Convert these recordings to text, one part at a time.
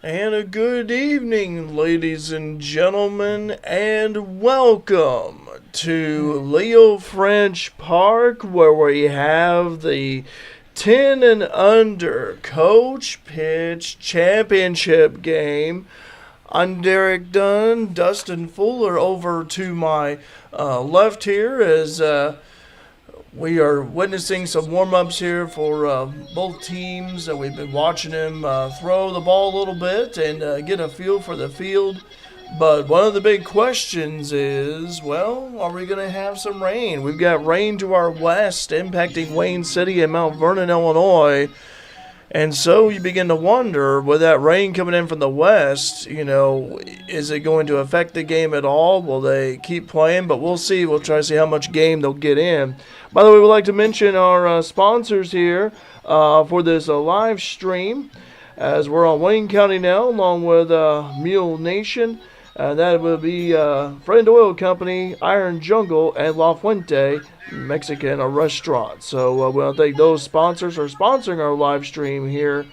And a good evening, ladies and gentlemen, and welcome to Leo French Park, where we have the 10 and under Coach Pitch Championship game. I'm Derek Dunn, Dustin Fuller over to my left here as we are witnessing some warm-ups here for both teams. We've been watching them throw the ball a little bit and get a feel for the field. But one of the big questions is, well, are we going to have some rain? We've got rain to our west impacting Wayne City and Mount Vernon, Illinois. And so you begin to wonder, with that rain coming in from the west, is it going to affect the game at all? Will they keep playing? But we'll see. We'll try to see how much game they'll get in. By the way, we'd like to mention our sponsors here for this live stream, as we're on Wayne County now, along with Mule Nation. That will be Friend Oil Company, Iron Jungle, and La Fuente Mexican restaurant. So we want to thank those sponsors for sponsoring our live stream here.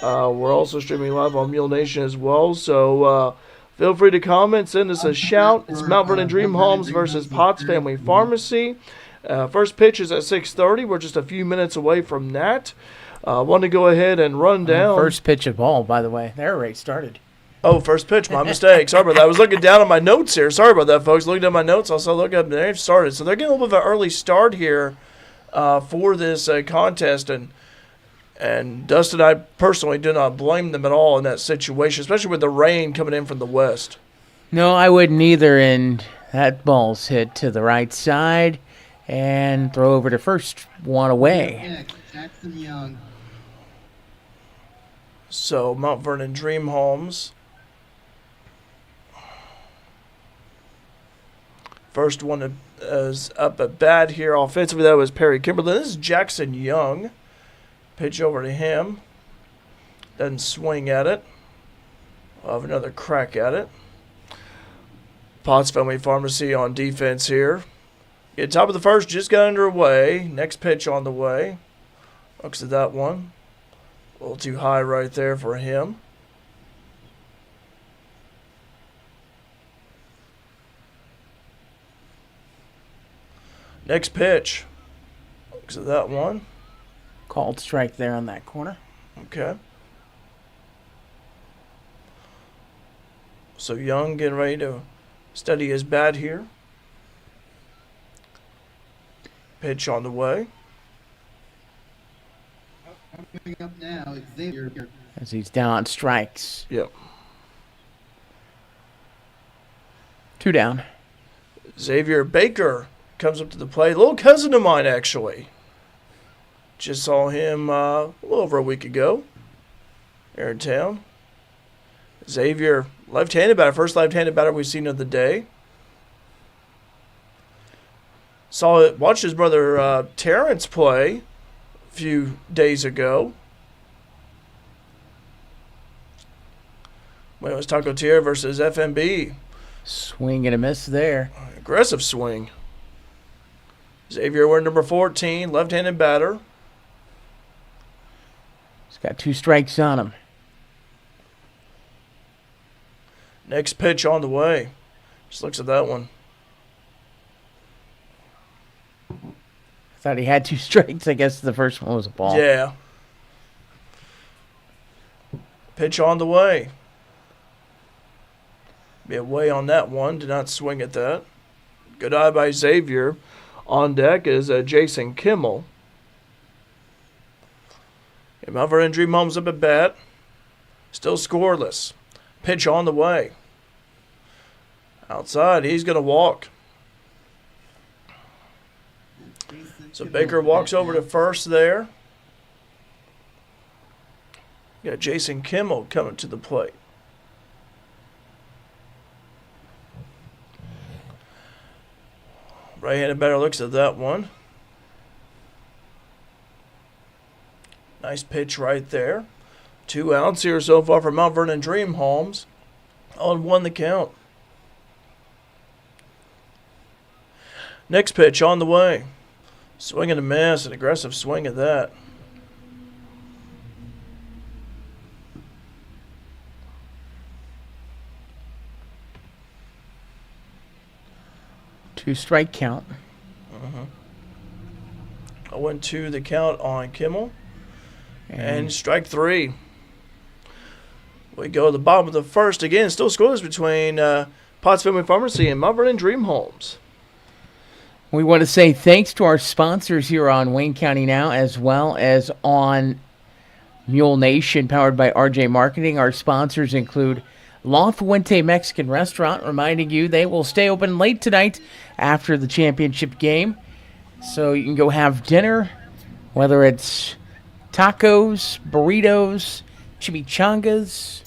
We're also streaming live on Mule Nation as well. So feel free to comment, send us a shout. It's Mount Vernon Dream Homes versus Potts Family Pharmacy. First pitch is at 6:30. We're just a few minutes away from that. Want to go ahead and run down. First pitch of ball, by the way. They're already started. Oh, first pitch. My mistake. Sorry about that. I was looking down at my notes here. Sorry about that, folks. Looking at my notes, I saw look up and they've started. So they're getting a little bit of an early start here for this contest. And Dustin and I personally do not blame them at all in that situation, especially with the rain coming in from the west. No, I wouldn't either. And that ball's hit to the right side and throw over to first, one away. Jackson Young. So Mount Vernon Dream Homes. First one is up at bat here offensively. That was Perry Kimberlin. This is Jackson Young. Pitch over to him. Doesn't swing at it. I'll have another crack at it. Potts Family Pharmacy on defense here. Yeah, top of the first, just got underway. Next pitch on the way. Looks at that one. A little too high right there for him. Next pitch. Looks at that one. Called strike there on that corner. Okay. So Young getting ready to steady his bat here. Pitch on the way. Coming up now, Xavier. As he's down on strikes. Yep. 2 down. Xavier Baker comes up to the plate. A little cousin of mine, actually. Just saw him a little over a week ago here in town. Xavier, left-handed batter. First left-handed batter we've seen of the day. Watched his brother Terrence play a few days ago. When it was Taco Tierra versus FMB. Swing and a miss there. Aggressive swing. Xavier wearing number 14, left-handed batter. He's got 2 strikes on him. Next pitch on the way. Just looks at that one. I thought he had 2 strikes. I guess the first one was a ball. Yeah. Pitch on the way. Be away on that one. Did not swing at that. Good eye by Xavier. On deck is Jason Kimmel. Mount Vernon Dream Homes up at bat. Still scoreless. Pitch on the way. Outside, he's going to walk. So Baker walks over to first there. Got Jason Kimmel coming to the plate. Right-handed batter looks at that one. Nice pitch right there. 2 outs here so far for Mount Vernon Dream Homes. On 1 the count. Next pitch on the way. Swing and a miss, an aggressive swing at that. 2-strike count. 0-2 the count on Kimmel. And strike 3. We go to the bottom of the first. Again, still scoreless between Potts Family Pharmacy and Mount Vernon Dream Homes. We want to say thanks to our sponsors here on Wayne County Now, as well as on Mule Nation, powered by RJ Marketing. Our sponsors include La Fuente Mexican Restaurant, reminding you they will stay open late tonight after the championship game. So you can go have dinner, whether it's tacos, burritos, chimichangas.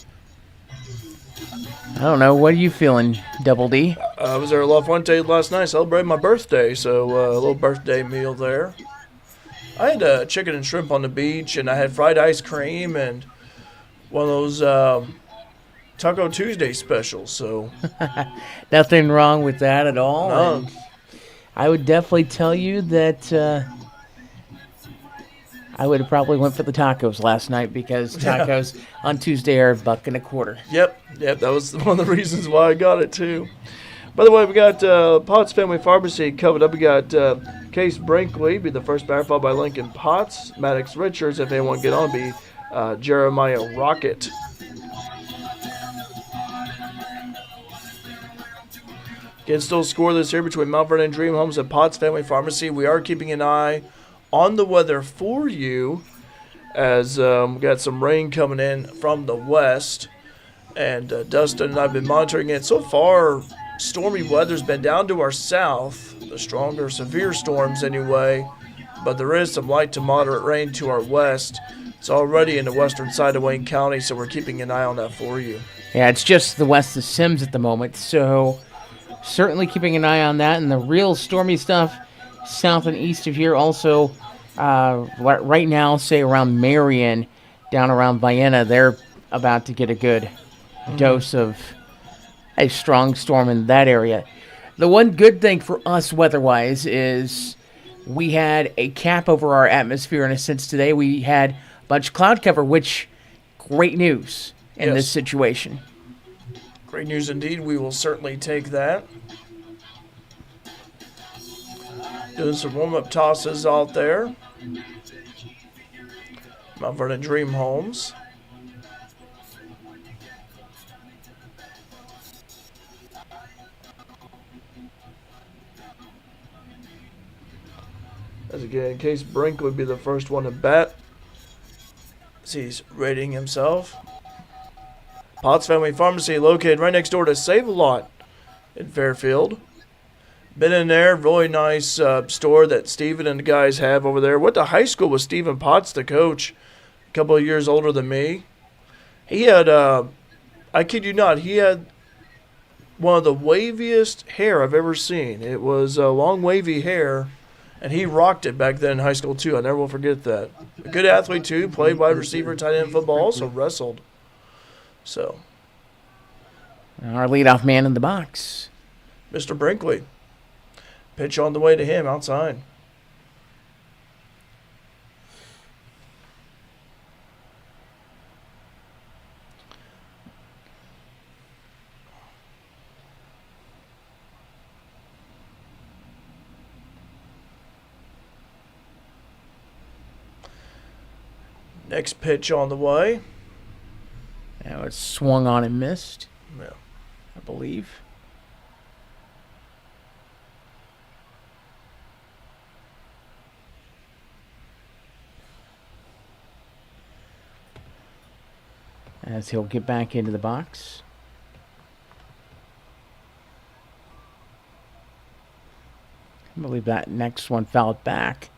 I don't know. What are you feeling, Double D? I was there at La Fuente last night, celebrating my birthday, so a little birthday meal there. I had chicken and shrimp on the beach, and I had fried ice cream and one of those Taco Tuesday specials. So Nothing wrong with that at all. No. And I would definitely tell you that I would have probably went for the tacos last night, because tacos on Tuesday are $1.25. Yep, that was one of the reasons why I got it too. By the way, we got Potts Family Pharmacy covered up. We got Case Brinkley, be the first batter, followed by Lincoln Potts. Maddox Richards, if anyone get on, be Jeremiah Rocket. Again, still scoreless here between Mount Vernon Dream Homes and Potts Family Pharmacy. We are keeping an eye on the weather for you, as we got some rain coming in from the west. And Dustin and I have been monitoring it. So far, stormy weather's been down to our south, the stronger, severe storms anyway. But there is some light to moderate rain to our west. It's already in the western side of Wayne County, so we're keeping an eye on that for you. Yeah, it's just the west of Sims at the moment, so certainly keeping an eye on that. And the real stormy stuff south and east of here also, right now, say around Marion, down around Vienna, they're about to get a good dose of a strong storm in that area. The one good thing for us weather-wise is we had a cap over our atmosphere in a sense today. We had a bunch of cloud cover, which great news in this situation. Great news indeed. We will certainly take that. Doing some warm-up tosses out there. Mount Vernon Dream Homes. As again, Case Brink would be the first one to bat, as he's rating himself. Potts Family Pharmacy, located right next door to Save-A-Lot in Fairfield. Been in there, really nice store that Steven and the guys have over there. Went to high school with Steven Potts, the coach, a couple of years older than me. He had, I kid you not, he had one of the waviest hair I've ever seen. It was long, wavy hair, and he rocked it back then in high school too. I never will forget that. A good athlete too, played wide receiver, tight end football, also wrestled. So, Our leadoff man in the box. Mr. Brinkley. Pitch on the way to him outside. Next pitch on the way. Now it's swung on and missed, Yeah. I believe. As he'll get back into the box. I believe that next one fouled back.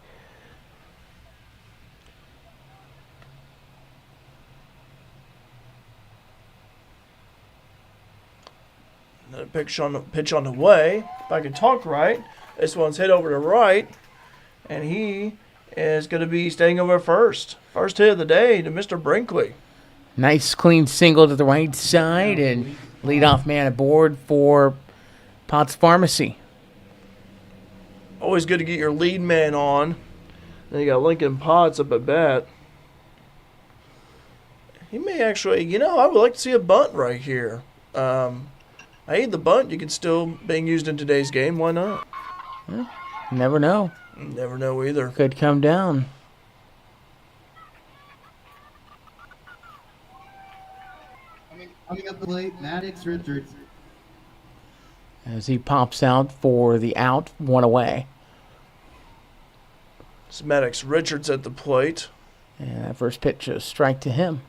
Another pitch on the way. If I can talk right, this one's hit over to right, and he is going to be staying over first. First hit of the day to Mr. Brinkley. Nice clean single to the right side, and leadoff man aboard for Potts Pharmacy. Always good to get your lead man on. Then you got Lincoln Potts up at bat. He may actually, I would like to see a bunt right here. Hey, the bunt, you can still being used in today's game. Why not? Never know. Never know either. Could come down. Coming up the plate, Maddox Richards. As he pops out for the out, 1 away. It's Maddox Richards at the plate. And that first pitch, a strike to him.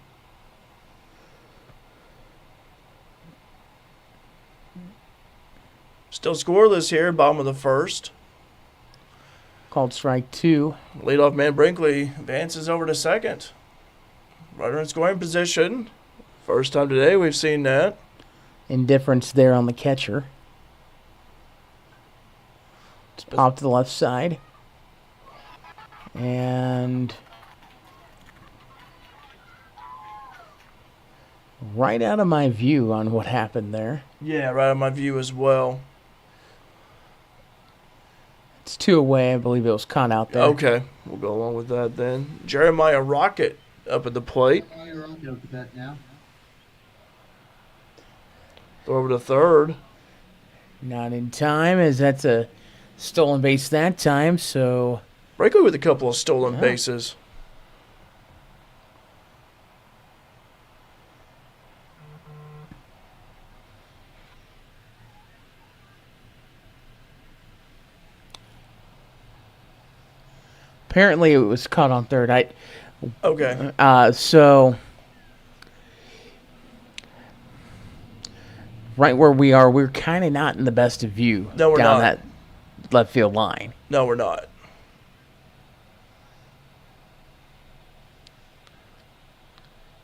Still scoreless here, bottom of the first. Called strike 2. Leadoff man Brinkley advances over to second. Runner in scoring position. First time today we've seen that. Indifference there on the catcher. It's popped to the left side. And right out of my view on what happened there. Yeah, right on my view as well. It's 2 away. I believe it was caught out there. Okay, we'll go along with that then. Jeremiah Rocket up at the plate. You're on to that now. Throw over to third. Not in time, as that's a stolen base that time, so Brinkley with a couple of stolen Yeah. bases. apparently it was caught on third. Okay. So right where we are, we're kind of not in the best of view No, we're down not. that left field line. No, we're not.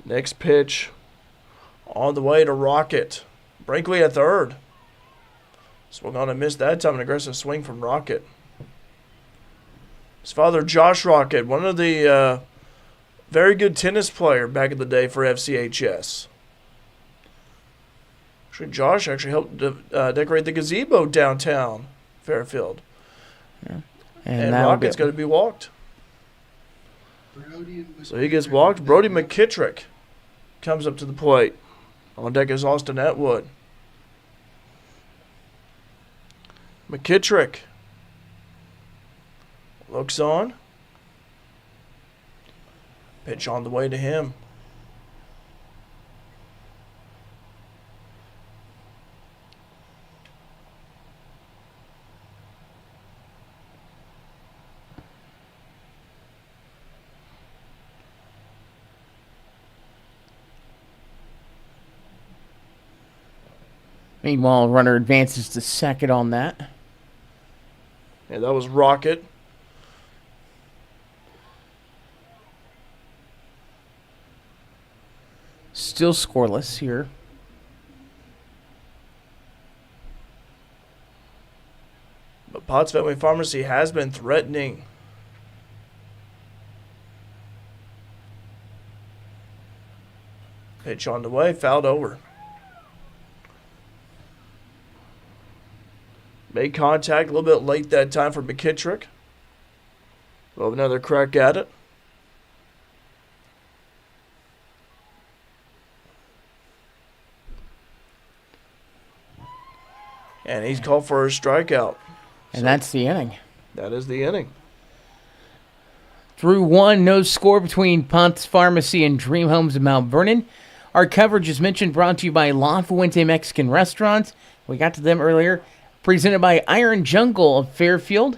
Next pitch on the way to Rocket. Brinkley at third. Swung on and missed that time. An aggressive swing from Rocket. His father, Josh Rocket, one of the very good tennis player back in the day for FCHS. Actually, Josh helped decorate the gazebo downtown Fairfield. And that'll Rocket's get- going to be walked. Brody and So he gets walked. Brody McKittrick comes up to the plate. On deck is Austin Atwood. McKittrick looks on. Pitch on the way to him. Meanwhile, runner advances to second on that. Yeah, that was Rocket. Still scoreless here. But Potts Family Pharmacy has been threatening. Pitch on the way, fouled over. Made contact a little bit late that time for McKittrick. We'll have another crack at it. And he's called for a strikeout. And that's the inning. That is the inning. Through 1, no score between Ponce Pharmacy and Dream Homes of Mount Vernon. Our coverage, as mentioned, brought to you by La Fuente Mexican Restaurants. We got to them earlier. Presented by Iron Jungle of Fairfield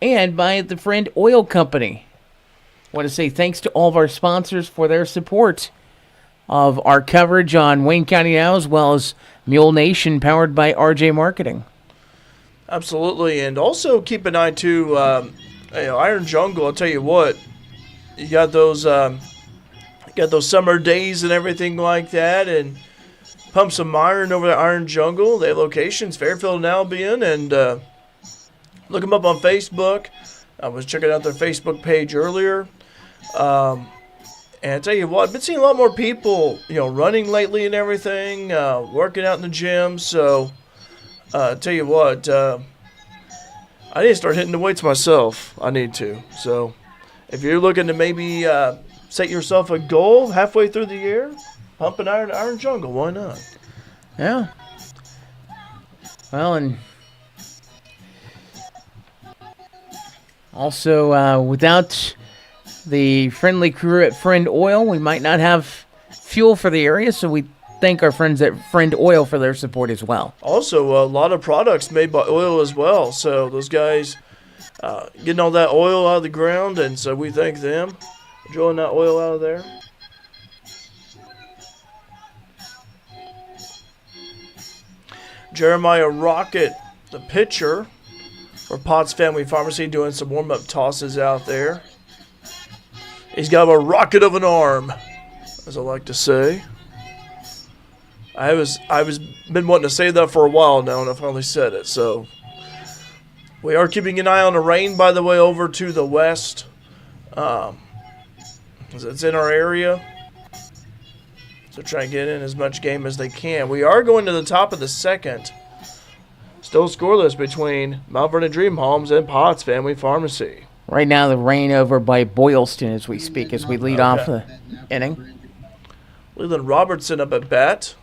and by the Friend Oil Company. I want to say thanks to all of our sponsors for their support of our coverage on Wayne County Now, as well as Mule Nation, powered by RJ Marketing. Absolutely. And also keep an eye to Iron Jungle. I'll tell you what, you got those summer days and everything like that, and pump some iron over at Iron Jungle. They have locations, Fairfield and Albion, and look them up on Facebook. I was checking out their Facebook page earlier. And I tell you what, I've been seeing a lot more people, running lately and everything, working out in the gym. So, I tell you what, I need to start hitting the weights myself. I need to. So, if you're looking to maybe set yourself a goal halfway through the year, pump an Iron Jungle. Why not? Yeah. Well, and also without the friendly crew at Friend Oil, we might not have fuel for the area, so we thank our friends at Friend Oil for their support as well. Also, a lot of products made by oil as well. So those guys getting all that oil out of the ground, and so we thank them for drilling that oil out of there. Jeremiah Rocket, the pitcher for Potts Family Pharmacy, doing some warm-up tosses out there. He's got a rocket of an arm, as I like to say. I was been wanting to say that for a while now, and I finally said it. So we are keeping an eye on the rain, by the way, over to the west. It's in our area, so try and get in as much game as they can. We are going to the top of the second. Still scoreless between Mount Vernon Dream Homes and Potts Family Pharmacy. Right now, the rain over by Boylston as we speak, as we lead off the inning. Leland Robertson up at bat.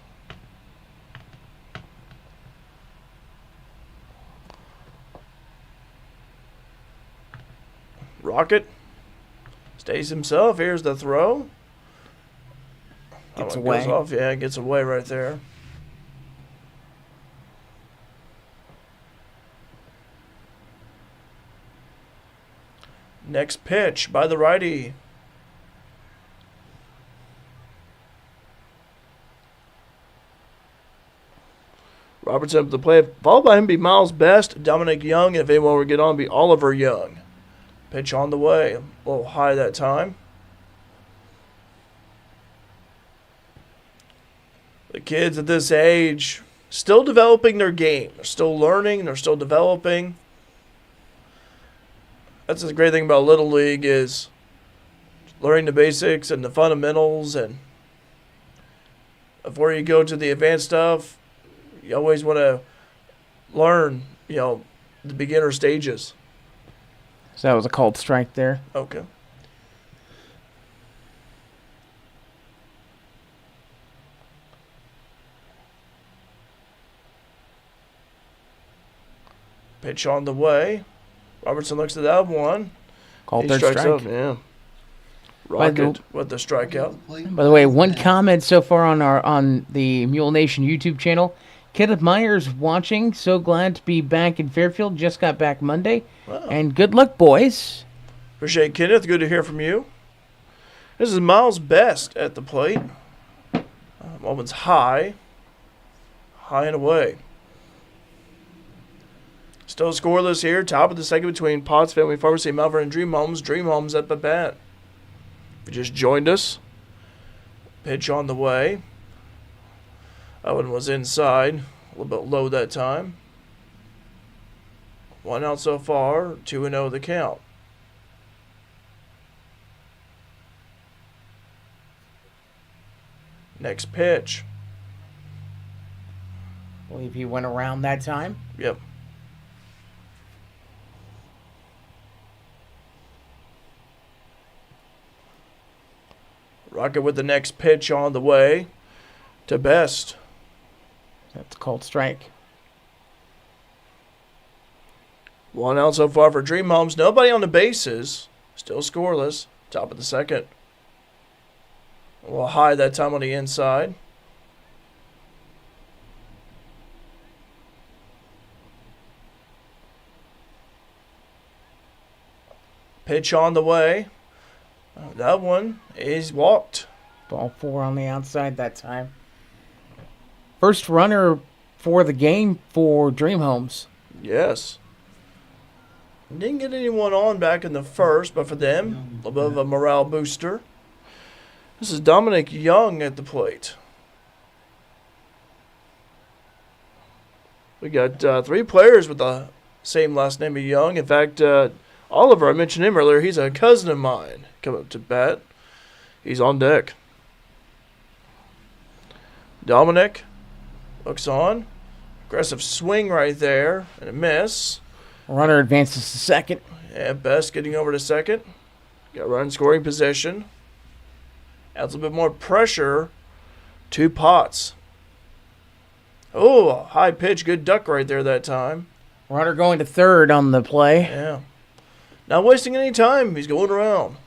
Rocket stays himself. Here's the throw. Gets That one away. goes off. Yeah, it gets away right there. Next pitch by the righty. Robertson up the plate. Followed by him be Miles Best, Dominic Young, and if anyone would get on, be Oliver Young. Pitch on the way. A little high that time. The kids at this age still developing their game. They're still learning. They're still developing. That's the great thing about Little League is learning the basics and the fundamentals. And before you go to the advanced stuff, you always want to learn, the beginner stages. So that was a called strike there. Okay. Pitch on the way. Robertson looks at that one. Called He third strikes strike. out, yeah. By the- Rocket with the strikeout. By the way, one comment so far on the Mule Nation YouTube channel. Kenneth Myers watching. So glad to be back in Fairfield. Just got back Monday. Wow. And good luck, boys. Appreciate it, Kenneth. Good to hear from you. This is Miles Best at the plate. That one's high. High and away. Still scoreless here. Top of the second between Potts Family Pharmacy and Mount Vernon Dream Homes. Dream Homes at the bat. If you just joined us, pitch on the way. That one was inside. A little bit low that time. 1 out so far. 2-0 the count. Next pitch. I believe he went around that time. Yep. Rocket with the next pitch on the way to Best. That's a called strike. 1 out so far for Dream Homes. Nobody on the bases. Still scoreless. Top of the second. A little high that time on the inside. Pitch on the way. That one is walked. Ball 4 on the outside that time. First runner for the game for Dream Homes. Yes. Didn't get anyone on back in the first, but for them, a little bit of a morale booster. This is Dominic Young at the plate. We got 3 players with the same last name of Young. In fact, Oliver, I mentioned him earlier. He's a cousin of mine. Come up to bat. He's on deck. Dominic looks on. Aggressive swing right there and a miss. Runner advances to second. And Best getting over to second. Got run scoring position. Adds a little bit more pressure to Potts. Oh, high pitch, good duck right there that time. Runner going to third on the play. Yeah. Not wasting any time. He's going around.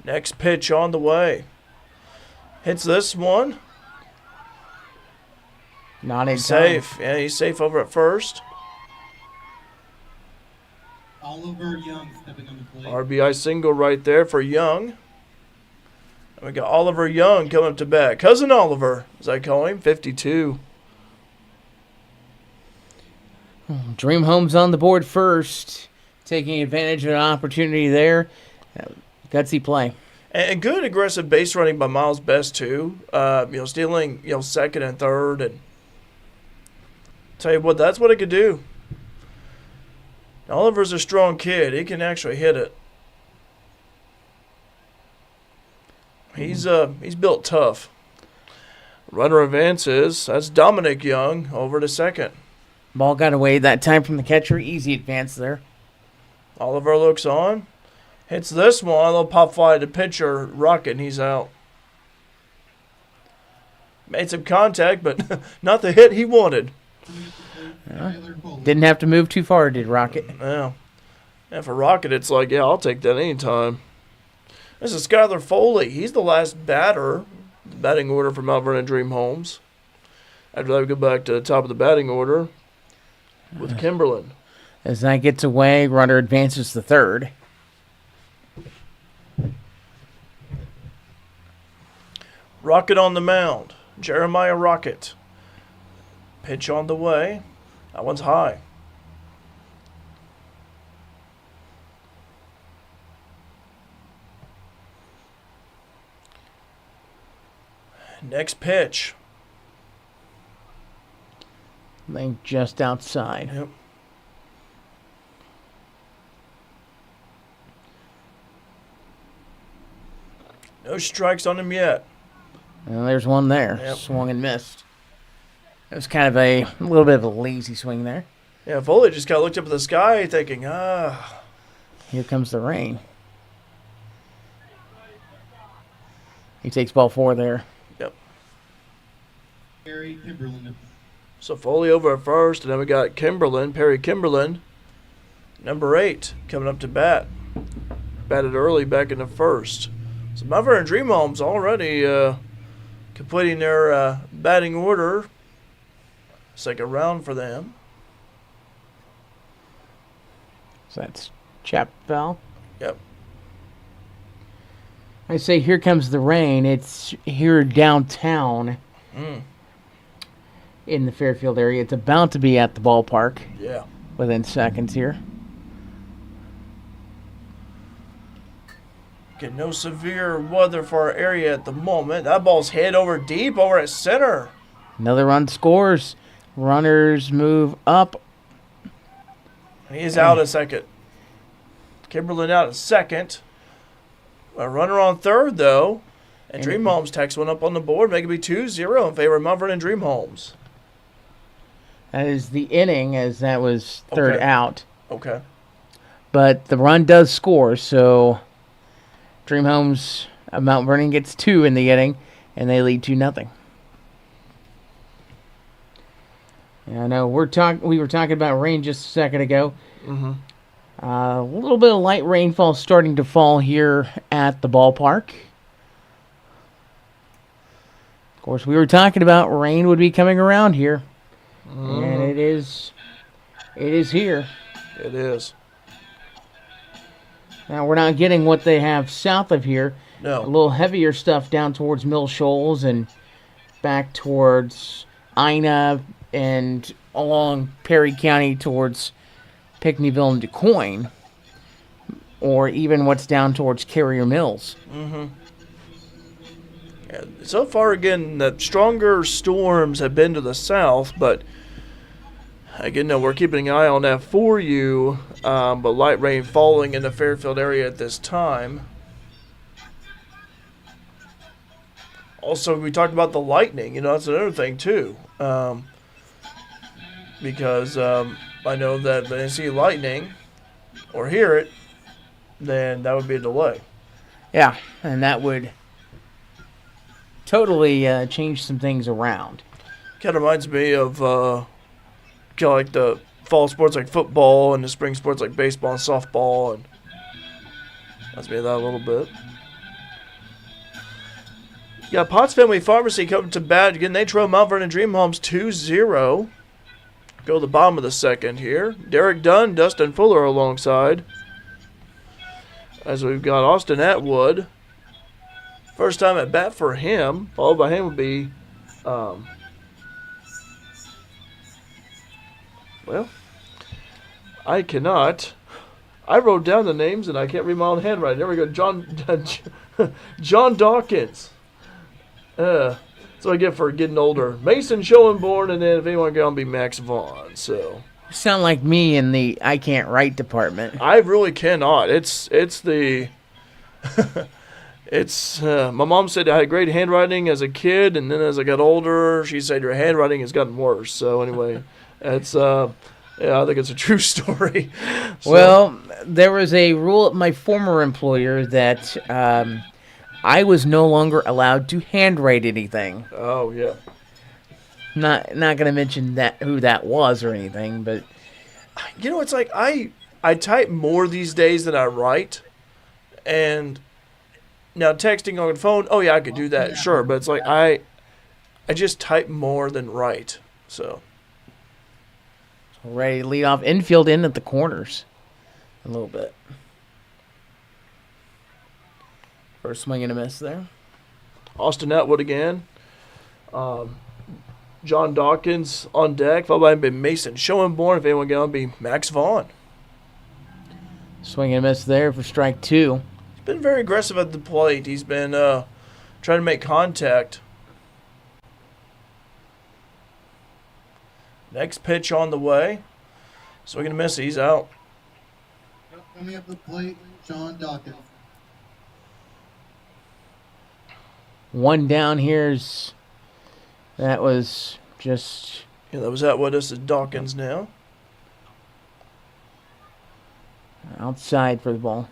Next pitch on the way. Hits this one. Not in Safe. Yeah, he's safe over at first. Oliver Young stepping on the plate. RBI single right there for Young. And we got Oliver Young coming up to bat. Cousin Oliver, as I call him, 52. Dream Home's on the board first, taking advantage of an opportunity there. Gutsy play. And good aggressive base running by Miles Best too. Stealing second and third, and tell you what, that's what it could do. Oliver's a strong kid. He can actually hit it. He's built tough. Runner advances. That's Dominic Young over to second. Ball got away that time from the catcher. Easy advance there. Oliver looks on. Hits this one. A little pop fly to pitcher. Rocket, and he's out. Made some contact, but not the hit he wanted. Didn't have to move too far, did Rocket? Yeah. And for Rocket, it's like, yeah, I'll take that anytime. This is Skylar Foley. He's the last batter. The batting order for Mount Vernon Dream Homes. After that, we go back to the top of the batting order with Kimberlin. As that gets away, runner advances to third. Rocket on the mound. Jeremiah Rocket. Pitch on the way. That one's high. Next pitch. I think just outside. Yep. No strikes on him yet. And there's one there. Yep. Swung and missed. It was kind of a little bit of a lazy swing there. Yeah, Foley just kind of looked up at the sky thinking, Here comes the rain. He takes ball 4 there. Yep. Perry Kimberlin. So Foley over at first, and then we got Kimberlin, Perry Kimberlin, number 8, coming up to bat. Batted early back in the first. So Mount Vernon Dream Homes already completing their batting order. Second round for them. So that's Chapel. Yep. I say here comes the rain. It's here downtown in the Fairfield area. It's about to be at the ballpark Yeah. within seconds here. Get no severe weather for our area at the moment. That ball's hit over deep over at center. Another run scores. Runners move up. And he is out at second. Kimberlin out at second. A runner on third, though. And Dream Homes takes one up on the board, making it be 2-0 in favor of Mount Vernon Dream Homes. That is the inning, as that was third Okay. out. Okay. But the run does score, so Dream Homes Mount Vernon gets 2 in the inning, and they lead 2-0. Yeah, I know we were talking about rain just a second ago. Mm-hmm. A little bit of light rainfall starting to fall here at the ballpark. Of course, we were talking about rain would be coming around here, and it is here. It is. Now, we're not getting what they have south of here. A No. little heavier stuff down towards Mill Shoals and back towards Ina and along Perry County towards Pinckneyville and DuQuoin, or even what's down towards Carrier Mills. Mm-hmm. Yeah, so far, again, the stronger storms have been to the south, but again, no, we're keeping an eye on that for you. But light rain falling in the Fairfield area at this time. Also, we talked about the lightning. That's another thing too. Because I know that when they see lightning or hear it, then that would be a delay. Yeah, and that would totally change some things around. Kind of reminds me of kind of like the fall sports like football and the spring sports like baseball and softball, and reminds me of that a little bit. Yeah, Potts Family Pharmacy coming to bat again. They trail Mount Vernon Dream Homes 2-0. Go to the bottom of the second here. Derek Dunn, Dustin Fuller alongside. As we've got Austin Atwood. First time at bat for him. Followed by him would be, well, I cannot. I wrote down the names and I can't read my own handwriting. There we go. John Dawkins. That's what I get for getting older. Mason Schoenborn, and then if anyone going to be Max Vaughn. So You sound like me in the I can't write department. I really cannot. It's the it's my mom said I had great handwriting as a kid, and then as I got older, she said your handwriting has gotten worse. So anyway, it's yeah, I think it's a true story. So, Well, there was a rule at my former employer that I was no longer allowed to handwrite anything. oh yeah. Not going to mention that who that was or anything, but You know, it's like I type more these days than I write, and now texting on the phone. Oh yeah, I could do that, sure. But it's like I just type more than write. So ready to lead off infield in at the corners a little bit. First swing and a miss there. Austin Atwood again. John Dawkins on deck. Followed by Mason Schoenborn. If anyone get on, be Max Vaughn. Swing and a miss there for strike two. He's been very aggressive at the plate. He's been trying to make contact. Next pitch on the way. Swing and a miss. He's out. Coming up the plate, John Dawkins. One down here's that was just Yeah, that was Atwood. This is Dawkins now. outside for the ball.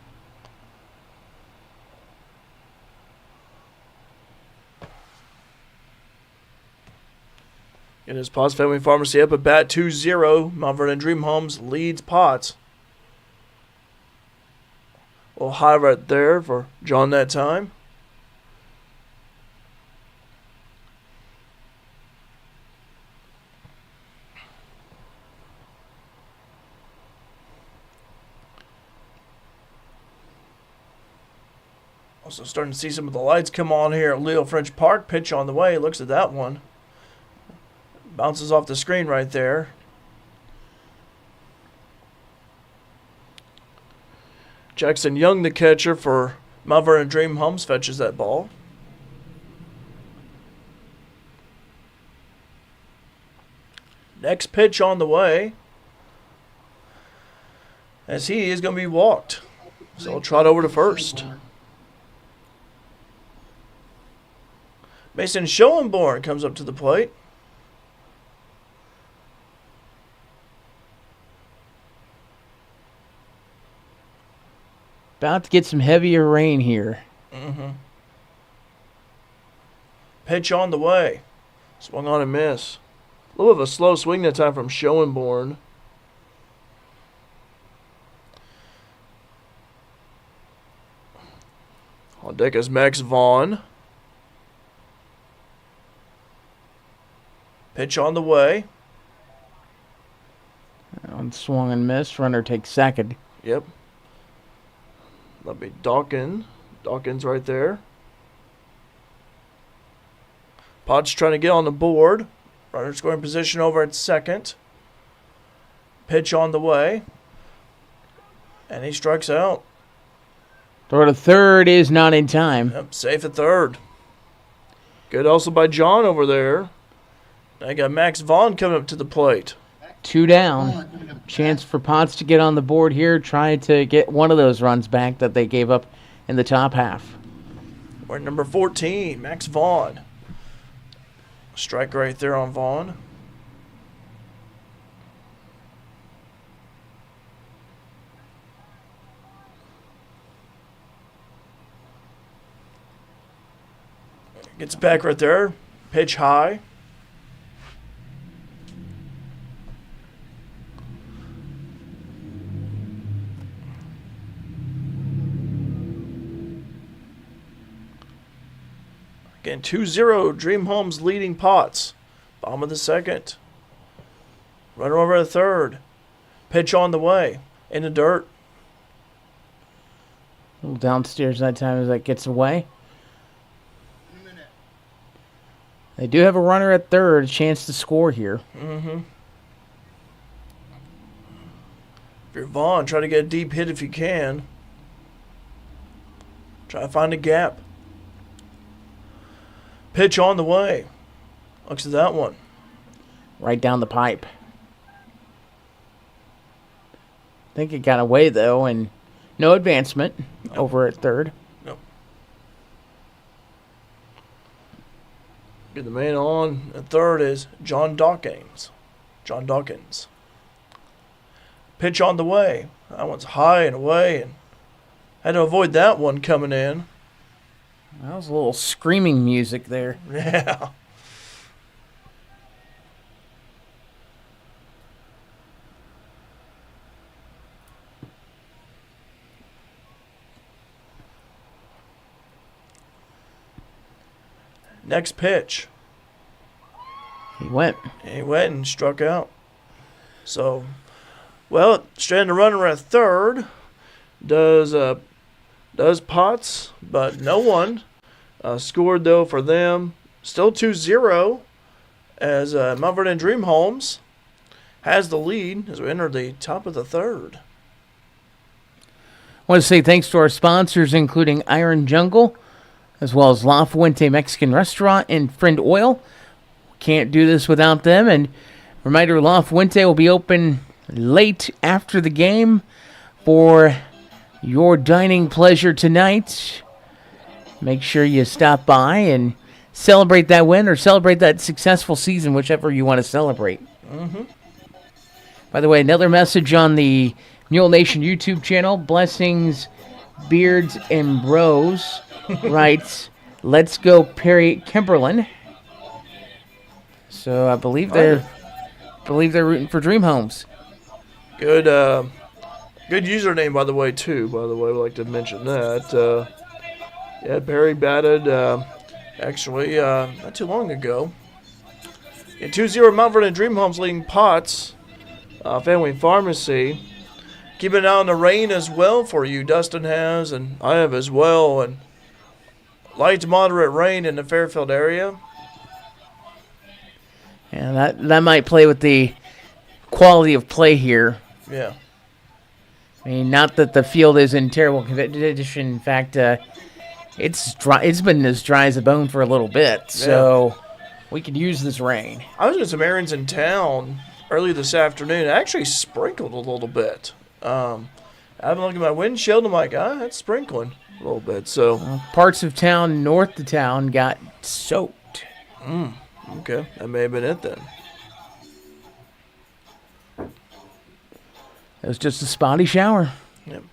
In his Potts Family Pharmacy up at bat 2-0. Mount Vernon Dream Homes leads Potts. A little high right there for John that time. Also starting to see some of the lights come on here at Leo French Park. Pitch on the way. Looks at that one. Bounces off the screen right there. Jackson Young, the catcher for Mount Vernon Dream Homes, fetches that ball. Next pitch on the way. As he is going to be walked. So I'll trot over to first. Mason Schoenborn comes up to the plate. About to get some heavier rain here. Pitch on the way. Swung on and miss. A little bit of a slow swing that time from Schoenborn. On deck is Max Vaughn. Pitch on the way. On swung and missed. Runner takes second. Yep. That'll be Dawkins. Dawkins right there. Potts trying to get on the board. Runner scoring position over at second. Pitch on the way. And he strikes out. Throw to third is not in time. Yep, safe at third. Good also by John over there. Now you got Max Vaughn coming up to the plate. Two down. Chance for Potts to get on the board here. Try to get one of those runs back that they gave up in the top half. We're at number 14, Max Vaughn. Strike right there on Vaughn. Gets back right there. Pitch high. Again, 2-0. Dream Homes leading Potts. Bottom of the second. Runner over to third. Pitch on the way. In the dirt. A little downstairs that time as that gets away. They do have a runner at third, a chance to score here. Mm-hmm. If you're Vaughn, try to get a deep hit if you can. Try to find a gap. Pitch on the way. Looks at that one. Right down the pipe. I think it got away, though, and no advancement over at third. No. Get the man on. At third is John Dawkins. John Dawkins. Pitch on the way. That one's high and away, and had to avoid that one coming in. That was a little screaming music there. Yeah. Next pitch. He went. He went and struck out. So, well, stranded runner at third. Does Potts, but no one scored, though, for them. Still 2-0 as Mount Vernon Dream Homes has the lead as we enter the top of the third. I want to say thanks to our sponsors, including Iron Jungle, as well as La Fuente Mexican Restaurant and Friend Oil. Can't do this without them. And reminder, La Fuente will be open late after the game for your dining pleasure tonight. Make sure you stop by and celebrate that win or celebrate that successful season, whichever you want to celebrate. Mm-hmm. By the way, another message on the Mule Nation YouTube channel, Blessings, Beards, and Bros, writes, "Let's go Perry Kimberlin." So I believe they're rooting for Dream Homes. Good username, by the way, too. By the way, I'd like to mention that. Yeah, Barry batted, actually, not too long ago. In 2-0, Mount Vernon Dream Homes leading Potts. Family Pharmacy. Keeping an eye on the rain as well for you. Dustin has, and I have as well. And light to moderate rain in the Fairfield area. Yeah, that might play with the quality of play here. Yeah. I mean, not that the field is in terrible condition. In fact, it's dry. It's been as dry as a bone for a little bit, so we could use this rain. I was doing some errands in town early this afternoon. It actually sprinkled a little bit. I've been looking at my windshield. I'm like, it's sprinkling a little bit. So parts of town north of town got soaked. Okay, that may have been it then. It was just a spotty shower. Yep.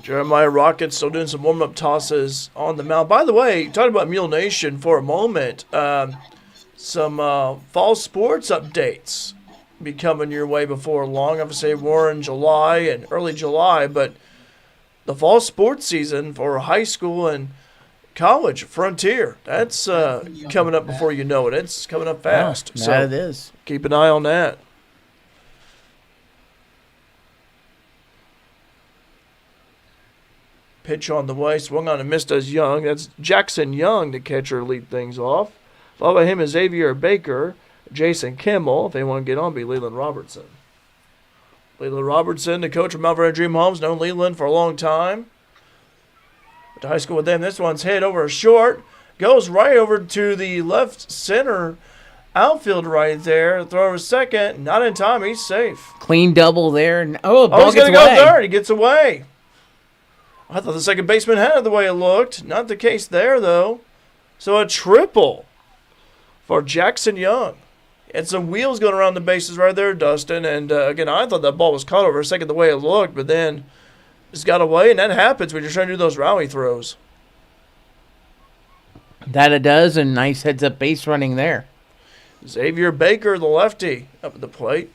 Jeremiah Rockets still doing some warm-up tosses on the mound. By the way, talking about Mule Nation for a moment, some fall sports updates be coming your way before long. Obviously, we're in July and early July, but the fall sports season for high school and college, Frontier, that's coming up before you know it. It's coming up fast. Yeah, so it is. Keep an eye on that. Pitch on the way, swung on and missed as Young. That's Jackson Young, the catcher, lead things off. Followed by him is Xavier Baker, Jason Kimmel. If they want to get on, be Leland Robertson. Leland Robertson, the coach of Mount Vernon Dream Homes, known Leland for a long time. Went to high school with them. This one's hit over a short. Goes right over to the left center outfield right there. Throw over second. Not in time. He's safe. Clean double there. Oh, ball he's gets going to away. go third. He gets away. I thought the second baseman had it the way it looked. Not the case there, though. So a triple for Jackson Young. And some wheels going around the bases right there, Dustin. And, again, I thought that ball was caught over a second the way it looked, but then just got away. And that happens when you're trying to do those rally throws. That it does, and nice heads-up base running there. Xavier Baker, the lefty, up at the plate.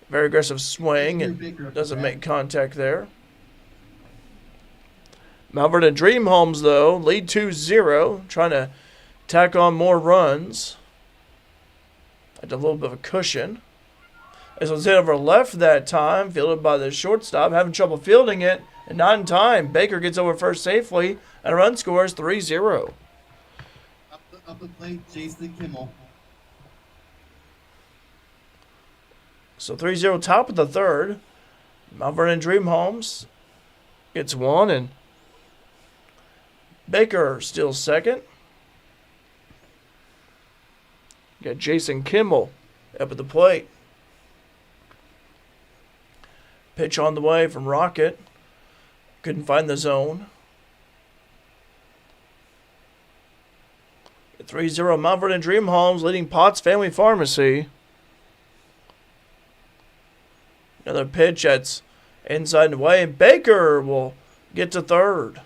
Very aggressive swing and doesn't make contact there. Mount Vernon Dream Homes, though, lead 2-0, trying to tack on more runs. Had a little bit of a cushion. This was hit over left that time, fielded by the shortstop, having trouble fielding it, and not in time. Baker gets over first safely, and a run scores 3-0. Up the plate, Jason Kimmel. So 3-0 top of the third. Mount Vernon Dream Homes gets one, and Baker still second. Got Jason Kimmel up at the plate. Pitch on the way from Rocket. Couldn't find the zone. 3-0 Mount Vernon Dream Homes leading Potts Family Pharmacy. Another pitch that's inside and away, and Baker will get to third.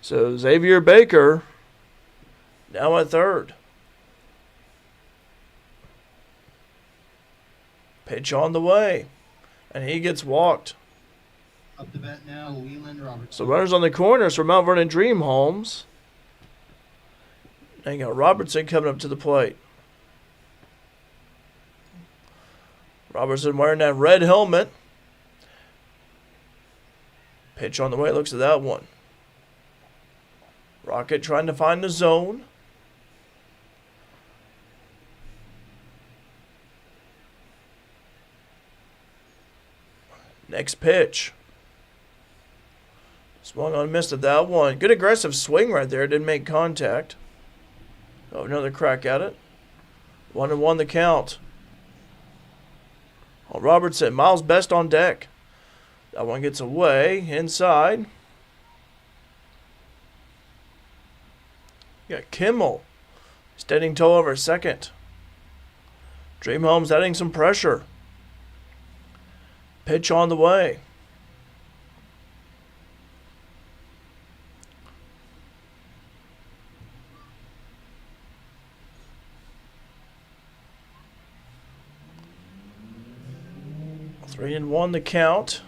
So Xavier Baker now at third. Pitch on the way, and he gets walked. Up to bat now, Leland Robertson. So runners on the corners for Mount Vernon Dream Homes. And you got Robertson coming up to the plate. Robertson wearing that red helmet. Pitch on the way, looks at that one. Rocket trying to find the zone. Next pitch. Swung on, missed at that one. Good aggressive swing right there. Didn't make contact. Oh, another crack at it. 1-1 the count. Oh, Robertson, Miles Best on deck. That one gets away inside. You got Kimmel steadying toe over second. Dream Homes adding some pressure. Pitch on the way. Three and one the count.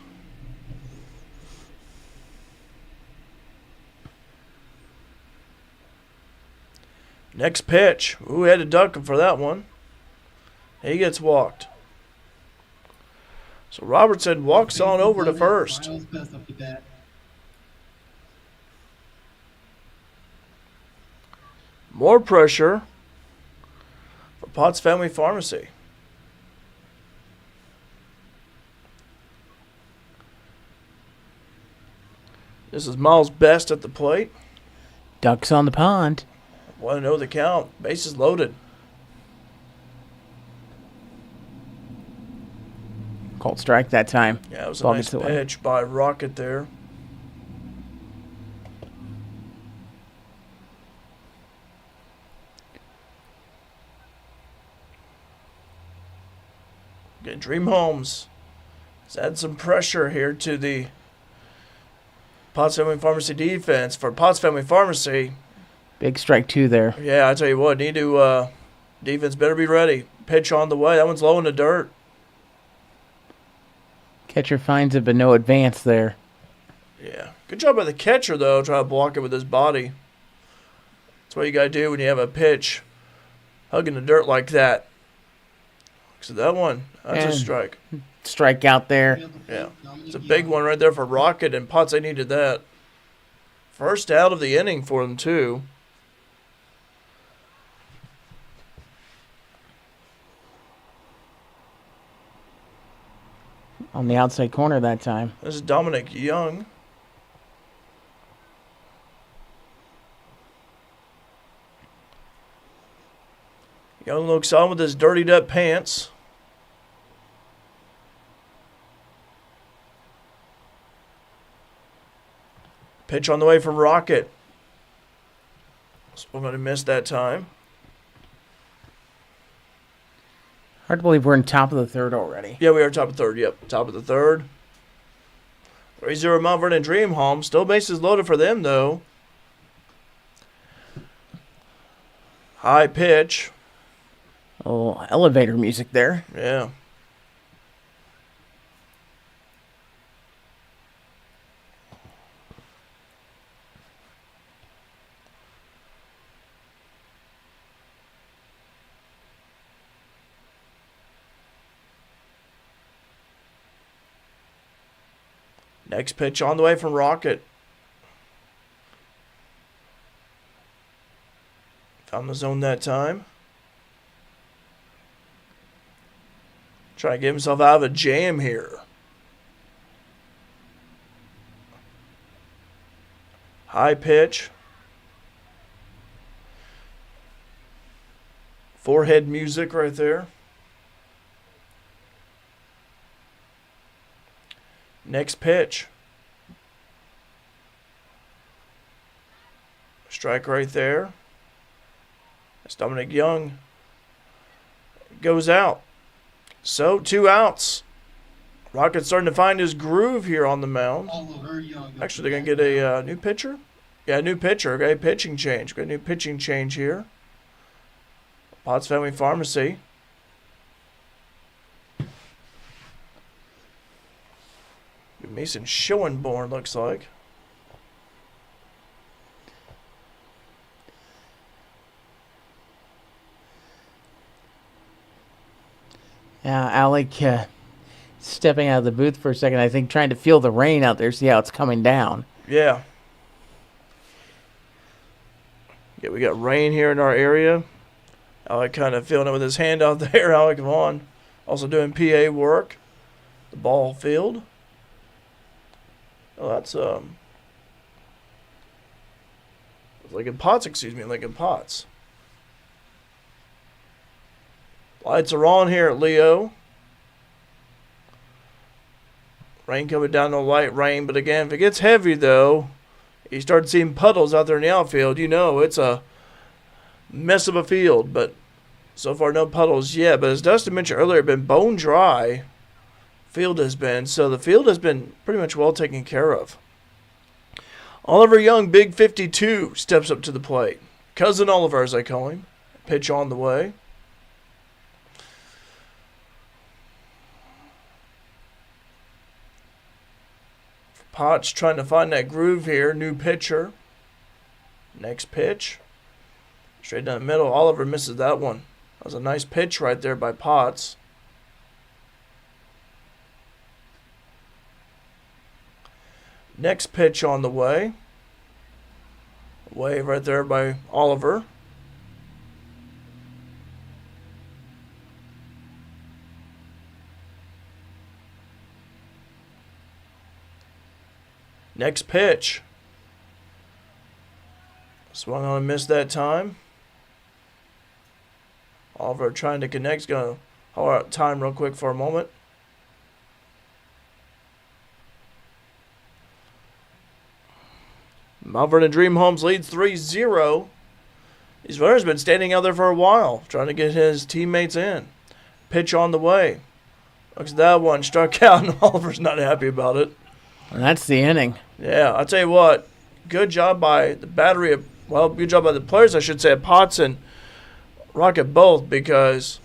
Next pitch. Ooh, had to duck him for that one. He gets walked. So Robertson walks on over to first. Miles Best up to bat. More pressure for Potts Family Pharmacy. This is Miles Best at the plate. Ducks on the pond. 1-0 the count. Bases loaded. Called strike that time. Yeah, it was a Ball nice gets away. pitch by Rocket there. Again, Dream Homes has added some pressure here to the Potts Family Pharmacy defense. For Potts Family Pharmacy, Big strike two there. yeah, I tell you what, defense better be ready. Pitch on the way. That one's low in the dirt. Catcher finds it, but no advance there. Yeah. Good job by the catcher, though, trying to block it with his body. That's what you got to do when you have a pitch hugging the dirt like that. So that one, that's a And strike. strike out there. Yeah. It's a big one right there for Rocket, and Potts, they needed that. First out of the inning for them, too. On the outside corner that time. This is Dominic Young. Young looks on with his dirtied up pants. Pitch on the way from Rocket. Swung on and missed that time. Hard to believe we're in top of the third already. Yeah, we are top of third. Yep, top of the third. 3-0 Mount Vernon Dream Home. Still bases loaded for them, though. High pitch. Oh, elevator music there. Yeah. Next pitch on the way from Rocket. Found the zone that time. Trying to get himself out of a jam here. High pitch. Forehead music right there. Next pitch. Strike right there. As Dominic Young goes out. So, 2 outs. Rocket's starting to find his groove here on the mound. Actually, they're going to get a new pitcher? Yeah, new pitcher. Okay, pitching change. Got a new pitching change here. Potts Family Pharmacy. Mason Schoenborn looks like. Yeah, Alec stepping out of the booth for a second, I think trying to feel the rain out there, see how it's coming down. Yeah. Yeah, we got rain here in our area. Alec kind of feeling it with his hand out there. Alec Vaughn also doing PA work. The ball field. Oh, that's Lincoln Potts, Lincoln Potts. Lights are on here at Leo. Rain coming down, no light rain, but again, if it gets heavy though, you start seeing puddles out there in the outfield, you know it's a mess of a field, but so far no puddles yet. But as Dustin mentioned earlier, it's been bone dry. Field has been, so the field has been pretty much well taken care of. Oliver Young, big 52, steps up to the plate. Cousin Oliver, as I call him. Pitch on the way. Potts trying to find that groove here. New pitcher. Next pitch. Straight down the middle. Oliver misses that one. That was a nice pitch right there by Potts. Next pitch on the way. Wave right there by Oliver. Next pitch. Swung on and missed that time. Oliver trying to connect. He's going to hold out time real quick for a moment. Mount Vernon Dream Homes leads 3-0. These runners have been standing out there for a while, trying to get his teammates in. Pitch on the way. Looks at that one. Struck out, and Oliver's not happy about it. And that's the inning. Yeah, I'll tell you what. Good job by the battery of, well, good job by the players, I should say, Potts and Rocket both, because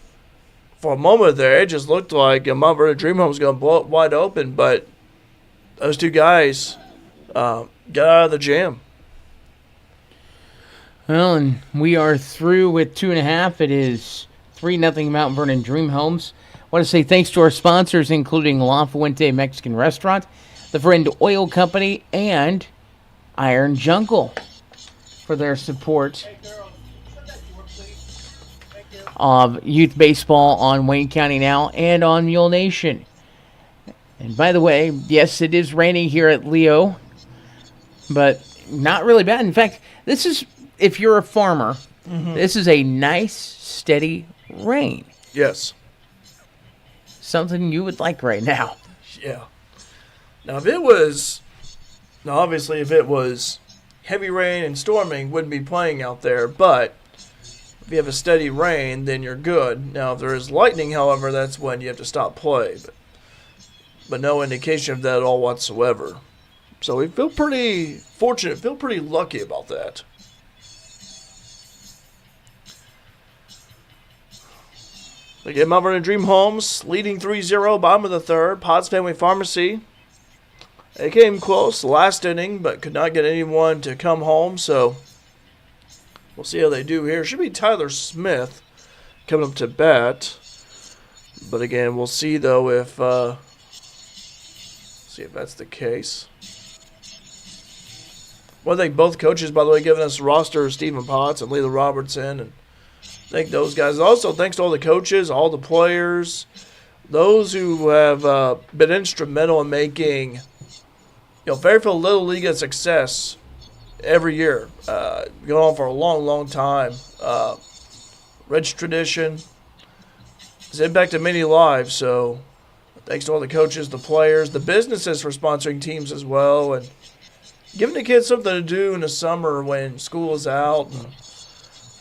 for a moment there, it just looked like Mount Vernon Dream Home was going to blow it wide open, but those two guys got out of the jam. Well, and we are through with 2.5. It is 3-0 Mount Vernon Dream Homes. I want to say thanks to our sponsors, including La Fuente Mexican Restaurant, the Friend Oil Company, and Iron Jungle for their support of youth baseball on Wayne County Now and on Mule Nation. And by the way, yes, it is raining here at Leo, but not really bad. In fact, this is, if you're a farmer, this is a nice, steady rain. Yes. Something you would like right now. Yeah. Now, if it was, obviously, if it was heavy rain and storming, wouldn't be playing out there, but if you have a steady rain, then you're good. Now, if there is lightning, however, that's when you have to stop play, but no indication of that at all whatsoever. So we feel pretty fortunate, feel pretty lucky about that. Again, Mount Vernon Dream Homes leading 3-0, bottom of the third. Potts Family Pharmacy. They came close last inning, but could not get anyone to come home, so we'll see how they do here. Should be Tyler Smith coming up to bat. But again, we'll see, though, if that's the case. Well, I think both coaches, by the way, giving us a roster of Stephen Potts and Leila Robertson, and thank those guys. Also, thanks to all the coaches, all the players, those who have been instrumental in making Fairfield Little League a success every year. Going on for a long, long time. Rich tradition. It's impacted many lives, so thanks to all the coaches, the players, the businesses for sponsoring teams as well, and giving the kids something to do in the summer when school is out,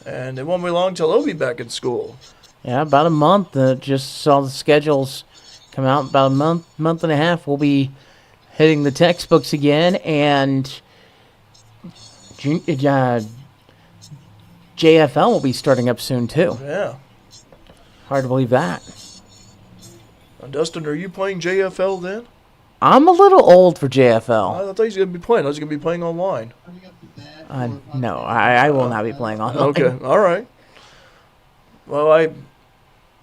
and it won't be long till they'll be back in school. Yeah, about a month. Just saw the schedules come out. About a month and a half, we'll be hitting the textbooks again, and JFL will be starting up soon too. Yeah. Hard to believe that. Dustin, are you playing JFL then? I'm a little old for JFL. I thought he was going to be playing. I was going to be playing online. No, I will not be playing online. Okay, all right. Well, I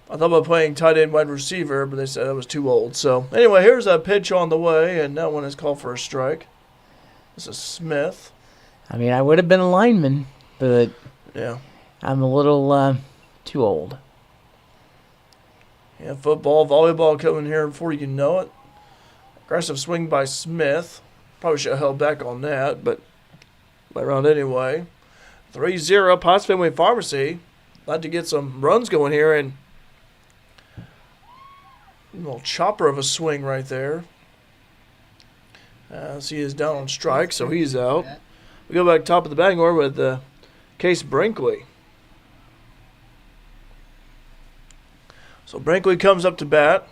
thought about playing tight end wide receiver, but they said I was too old. So, anyway, here's a pitch on the way, and that one is called for a strike. This is Smith. I mean, I would have been a lineman, but yeah, I'm a little too old. Yeah, football, volleyball coming here before you know it. Aggressive swing by Smith. Probably should have held back on that, but play around anyway. 3-0, Potts Family Pharmacy. Like to get some runs going here, and a little chopper of a swing right there. He is down on strike, so he's out. We go back top of the batting order with Case Brinkley. So Brinkley comes up to bat.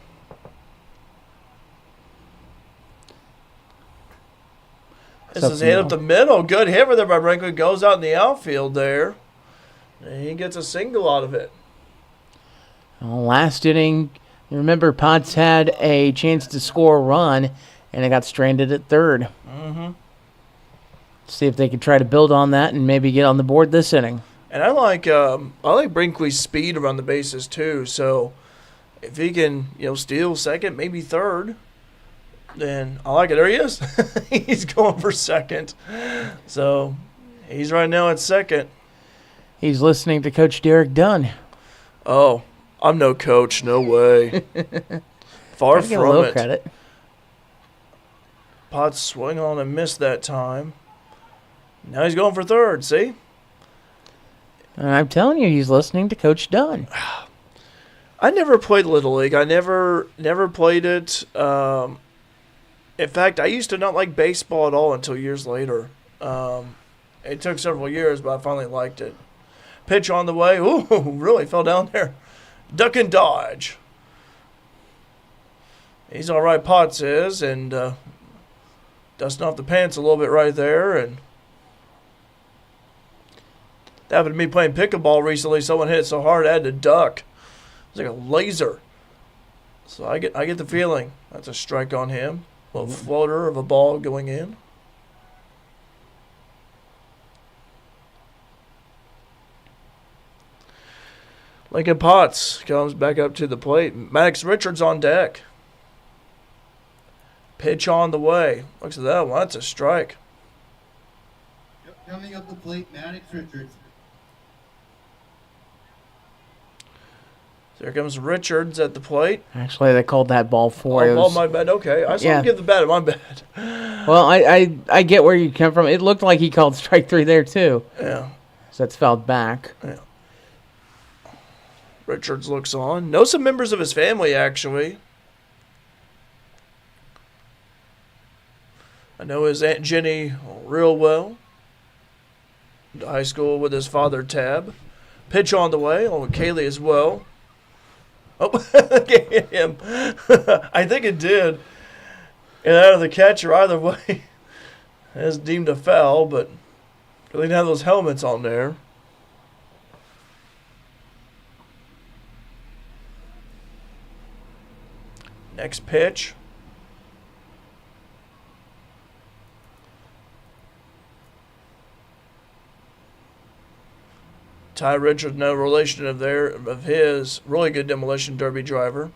This is hit up the middle. Good hit there by Brinkley. Goes out in the outfield there. And he gets a single out of it. Well, last inning, you remember Potts had a chance to score a run, and it got stranded at third. Mm-hmm. See if they could try to build on that and maybe get on the board this inning. And I like Brinkley's speed around the bases too. So if he can, steal second, maybe third, then I like it. There he is. He's going for second. So he's right now at second. He's listening to Coach Derek Dunn. Oh, I'm no coach. No way. Far from a little it. Credit. Potts swung on and missed that time. Now he's going for third. See? And I'm telling you, he's listening to Coach Dunn. I never played Little League. I never played it. In fact, I used to not like baseball at all until years later. It took several years, but I finally liked it. Pitch on the way. Ooh, really fell down there. Duck and dodge. He's all right, Potts is, and dusting off the pants a little bit right there. And that happened to me playing pickleball recently. Someone hit it so hard I had to duck. It was like a laser. So I get the feeling that's a strike on him. A little floater of a ball going in. Lincoln Potts comes back up to the plate. Maddox Richards on deck. Pitch on the way. Looks at that one. That's a strike. Coming up the plate, Maddox Richards. There comes Richards at the plate. Actually, they called that ball four. Oh, my bad. Okay. I saw him give the bat. My bad. Well, I get where you come from. It looked like he called strike three there, too. Yeah. So that's fouled back. Yeah. Richards looks on. Knows some members of his family, actually. I know his Aunt Jenny real well. Went to high school with his father, Tab. Pitch on the way, along with Kaylee as well. Oh, get him. I think it did. And out of the catcher either way. It's deemed a foul, but they didn't have those helmets on there. Next pitch. Ty Richards, no relation of his. Really good demolition derby driver.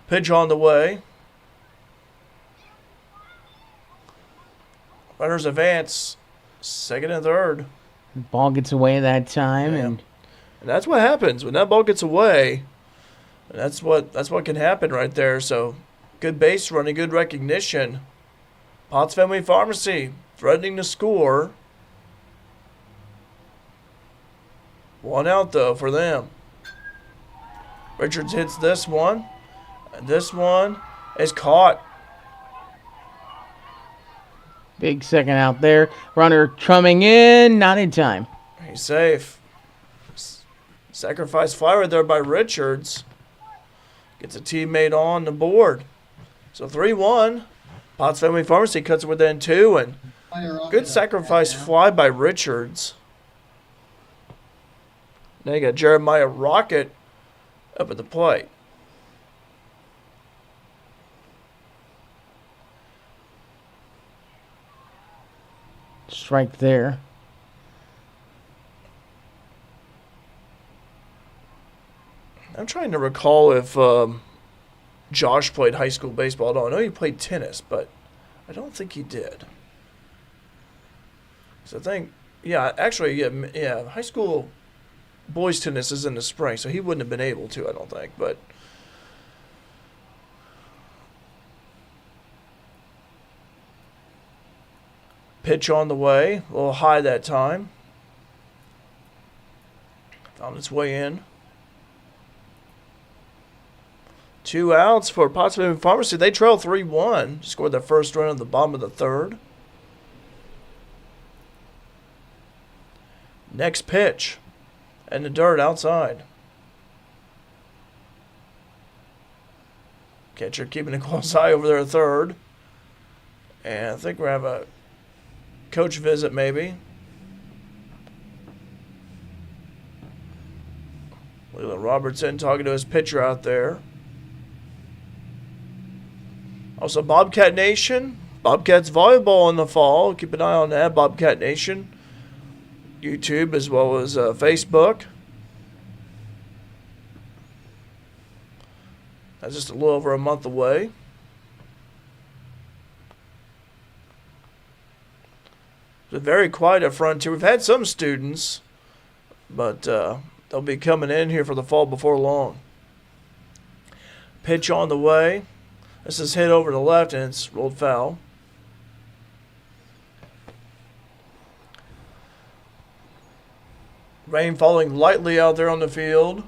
Pitch on the way. Runners advance. Second and third. Ball gets away that time, Yeah. and that's what happens when that ball gets away. That's what can happen right there. So, good base running, good recognition. Potts Family Pharmacy threatening to score. 1 out though for them. Richards hits this one, and this one is caught. big second out there. Runner coming in, not in time. He's safe. Sacrifice fly right there by Richards. Gets a teammate on the board. So 3-1. Potts Family Pharmacy cuts it within 2, and good sacrifice fly by Richards. Now you got Jeremiah Rocket up at the plate. Strike there. I'm trying to recall if Josh played high school baseball. I know he played tennis, but I don't think he did. So I think, yeah, high school boys tennis is in the spring, so he wouldn't have been able to, I don't think. But pitch on the way, a little high that time. Found its way in. 2 outs for Potts Family Pharmacy. They trail 3-1. Scored their first run at the bottom of the third. Next pitch. And the dirt outside. Catcher keeping a close eye over there at third. And I think we're going to have a coach visit maybe. Leland Robertson talking to his pitcher out there. Also, Bobcat Nation. Bobcats volleyball in the fall. Keep an eye on that. Bobcat Nation. YouTube as well as Facebook. That's just a little over a month away. It's very quiet up front too. We've had some students, but they'll be coming in here for the fall before long. Pitch on the way. This is hit over to the left and it's rolled foul. Rain falling lightly out there on the field.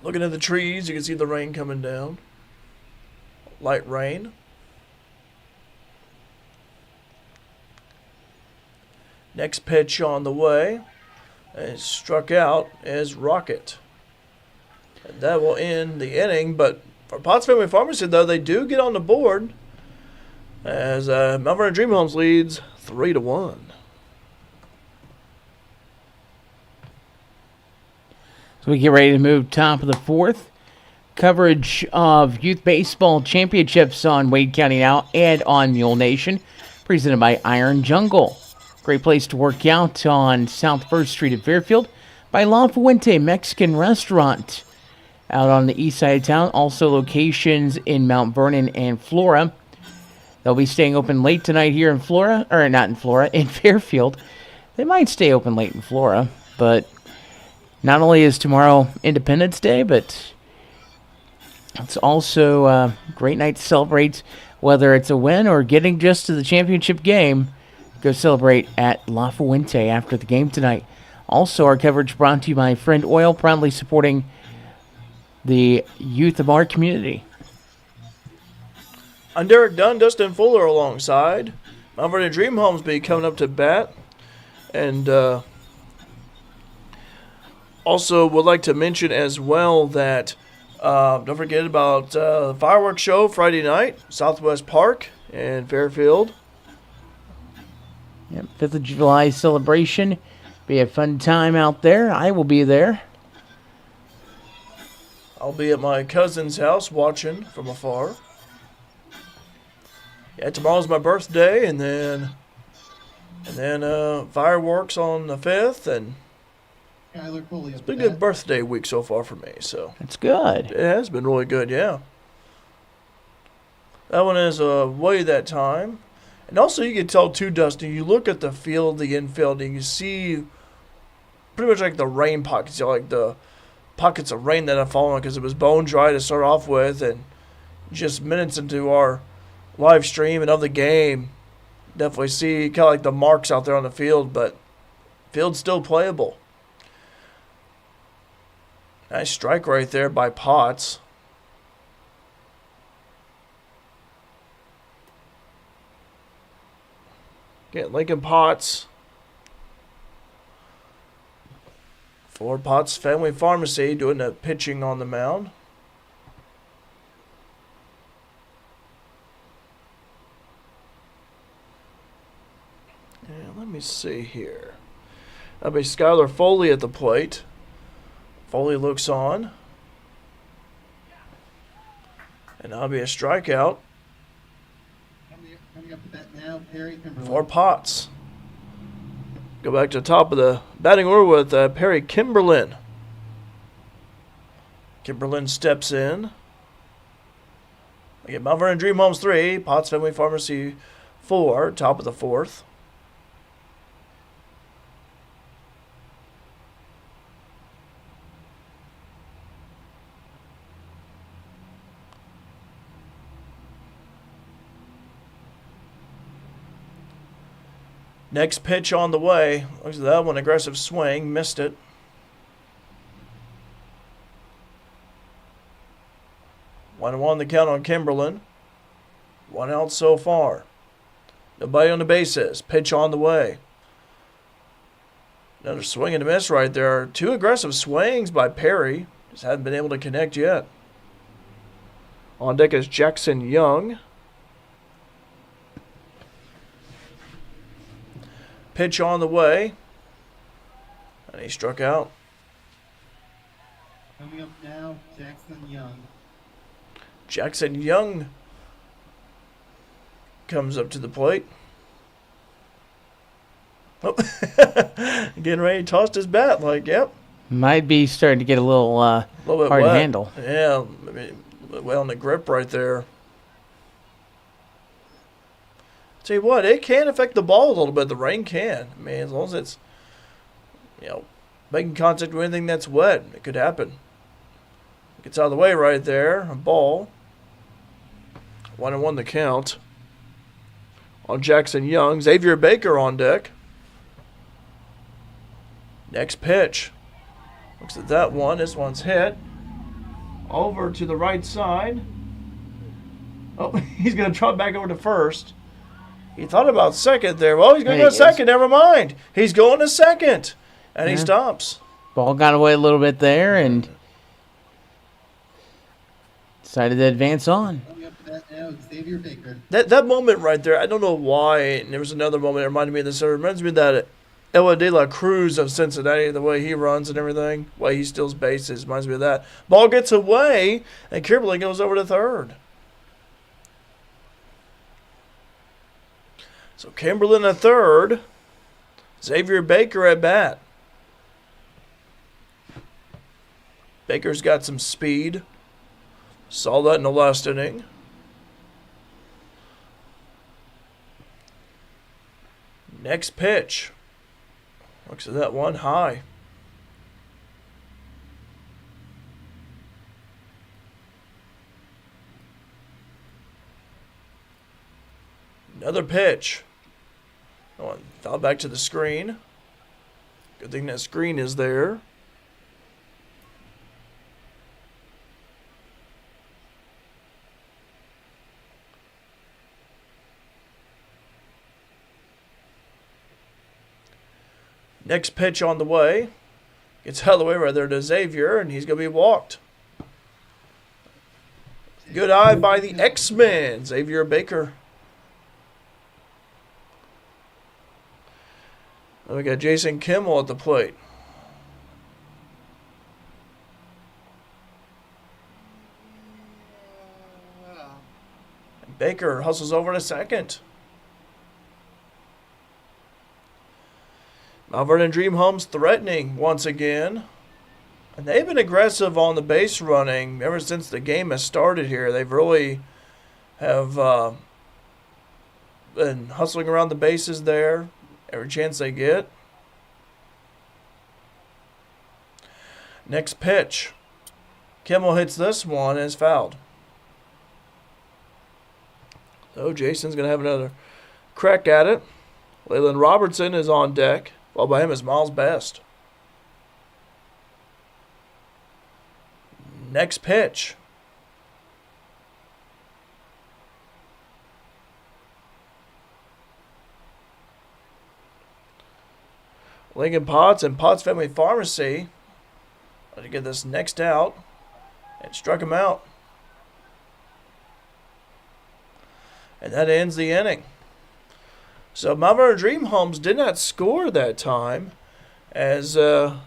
Looking at the trees, you can see the rain coming down. Light rain. Next pitch on the way. And struck out is Rocket. And that will end the inning, but for Potts Family Pharmacy, though, they do get on the board as Mount Vernon Dream Homes leads 3-1. So we get ready to move top of the fourth. Coverage of youth baseball championships on Wade County Now and on Mule Nation, presented by Iron Jungle. Great place to work out on South 1st Street at Fairfield by La Fuente Mexican Restaurant. Out on the east side of town, also locations in Mount Vernon and Flora. They'll be staying open late tonight here in Flora, or not in Flora, in Fairfield. They might stay open late in Flora, but not only is tomorrow Independence Day, but it's also a great night to celebrate, whether it's a win or getting just to the championship game. Go celebrate at La Fuente after the game tonight. Also, our coverage brought to you by Friend Oil, proudly supporting the youth of our community. I'm Derek Dunn, Dustin Fuller alongside. Mount Vernon Dream Homes be coming up to bat. And also would like to mention as well that don't forget about the fireworks show Friday night, Southwest Park in Fairfield. Yep, 5th of July celebration. Be a fun time out there. I will be there. I'll be at my cousin's house watching from afar. Yeah, tomorrow's my birthday, and then fireworks on the 5th, and it's been a good birthday week so far for me. So That's good. it has been really good, yeah. That one is away that time. And also you can tell too, Dustin, you look at the field, the infield, and you see pretty much like the rain pockets, you know, like the pockets of rain that have fallen because it was bone dry to start off with, and just minutes into our live stream and of the game, definitely see kind of like the marks out there on the field, but field's still playable. Nice strike right there by Potts. Get Lincoln Potts for Potts Family Pharmacy doing the pitching on the mound. And let me see here. That'll be Skylar Foley at the plate. Foley looks on. And that'll be a strikeout Coming up to bat now, Perry Kimberlin. for Potts. Go back to the top of the batting order with Perry Kimberlin. Kimberlin steps in. Again, Mount Vernon Dream Homes 3, Potts Family Pharmacy 4, top of the 4th. Next pitch on the way. Looks at that one. Aggressive swing. Missed it. One and one the count on Kimberlin. One out so far. Nobody on the bases. Pitch on the way. Another swing and a miss right there. Two aggressive swings by Perry. Just hadn't been able to connect yet. On deck is Jackson Young. Pitch on the way. And he struck out. Coming up now, Jackson Young. Jackson Young comes up to the plate. Oh, getting ready to toss his bat. Like, yep. Might be starting to get a little Bit hard wet. to handle. Yeah, I mean, a little bit well on the grip right there. Tell you what, it can affect the ball a little bit. The rain can. I mean, as long as it's, making contact with anything that's wet, it could happen. Gets out of the way right there. A ball. 1-1 the count on Jackson Young. Xavier Baker on deck. Next pitch. Looks at that one. This one's hit. Over to the right side. Oh, he's going to trot back over to first. He thought about second there. Well, he's going to go to second. Never mind. He's going to second. And he stops. Ball got away a little bit there and decided to advance on. Coming up to bat now, Xavier Baker. That moment right there, I don't know why. And there was another moment that reminded me of this. It reminds me of that Ella de la Cruz of Cincinnati, the way he runs and everything, the way he steals bases. Reminds me of that. Ball gets away, and Kimberlin goes over to third. So Kimberlin at third. Xavier Baker at bat. Baker's got some speed. Saw that in the last inning. Next pitch. Looks at that one high. Another pitch. Oh, fell back to the screen. Good thing that screen is there. Next pitch on the way. Gets out of the way right there to Xavier, and he's going to be walked. Good eye by the X-Men, Xavier Baker. Then we got Jason Kimmel at the plate. Baker hustles over to second. Mount Vernon Dream Homes threatening once again. And they've been aggressive on the base running ever since the game has started here. They've really have been hustling around the bases there every chance they get. Next pitch. Kimmel hits this one and is fouled. So Jason's going to have another crack at it. Leyland Robertson is on deck. Followed by him is Miles Best. Next pitch. Lincoln Potts and Potts Family Pharmacy to get this next out and struck him out. And that ends the inning. So Mount Vernon Dream Homes did not score that time, as that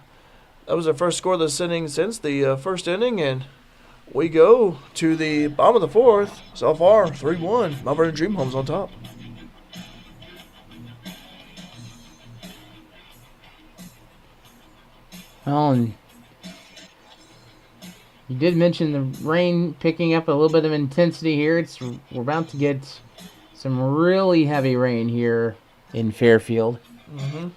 was their first score of this inning since the first inning, and we go to the bottom of the fourth. So far, 3-1. Mount Vernon Dream Homes on top. Well, and you did mention the rain picking up a little bit of intensity here. We're about to get some really heavy rain here in Fairfield. Mm-hmm.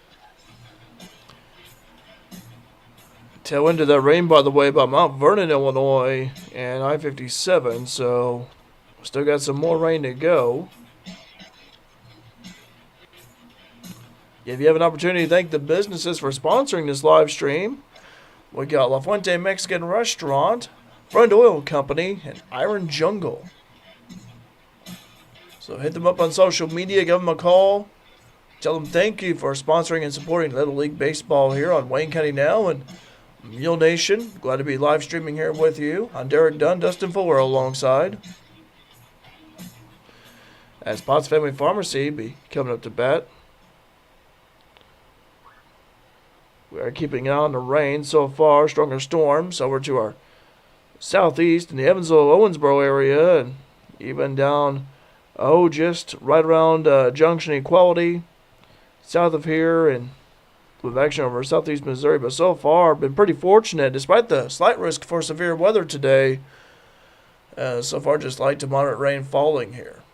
Tail end of that rain, by the way, about Mount Vernon, Illinois, and I-57. So still got some more rain to go. If you have an opportunity to thank the businesses for sponsoring this live stream, we got La Fuente Mexican Restaurant, Front Oil Company, and Iron Jungle. So hit them up on social media, give them a call. Tell them thank you for sponsoring and supporting Little League Baseball here on Wayne County Now and Mule Nation. Glad to be live streaming here with you. I'm Derek Dunn, Dustin Fuller alongside. As Potts Family Pharmacy be coming up to bat. We are keeping an eye on the rain so far. Stronger storms over to our southeast in the Evansville-Owensboro area, and even down, just right around Junction Equality, south of here, and with action over southeast Missouri. But so far, been pretty fortunate, despite the slight risk for severe weather today. So far, just light to moderate rain falling here.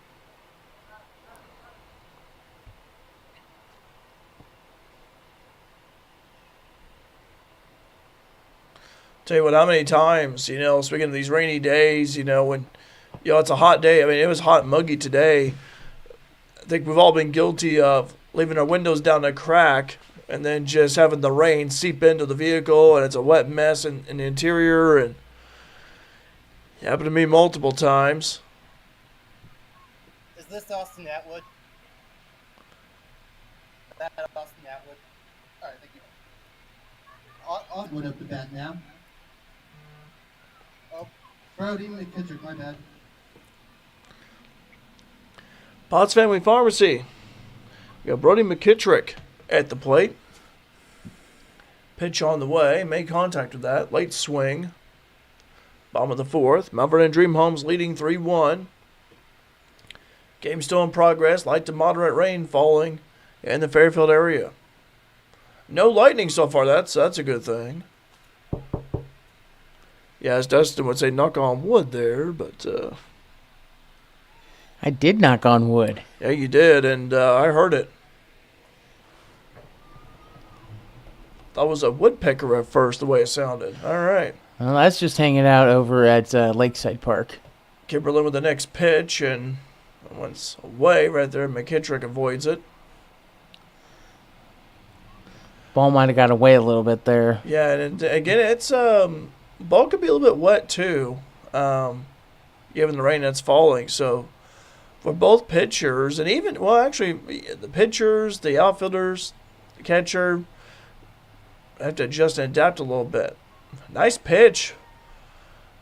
Tell you what, how many times, speaking of these rainy days, when, it's a hot day. I mean, it was hot and muggy today. I think we've all been guilty of leaving our windows down a crack and then just having the rain seep into the vehicle, and it's a wet mess in the interior. And it happened to me multiple times. Is this Austin Atwood? That Austin Atwood? All right, thank you. Atwood up to bat now. Oh, Brody McKittrick, my bad. Potts Family Pharmacy. We got Brody McKittrick at the plate. Pitch on the way. Made contact with that. Late swing. Bottom of the fourth. Mount Vernon Dream Homes leading 3-1. Game still in progress. Light to moderate rain falling in the Fairfield area. No lightning so far. That's a good thing. Yeah, as Dustin would say, knock on wood there, but I did knock on wood. yeah, you did, and I heard it. That was a woodpecker at first, the way it sounded. All right. Well, that's just hanging out over at Lakeside Park. Kimberlin with the next pitch, and once away right there. McKittrick avoids it. Ball might have got away a little bit there. Yeah, and again, it's ball could be a little bit wet too, given the rain that's falling. So for both pitchers, and even actually the pitchers, the outfielders, the catcher have to adjust and adapt a little bit. Nice pitch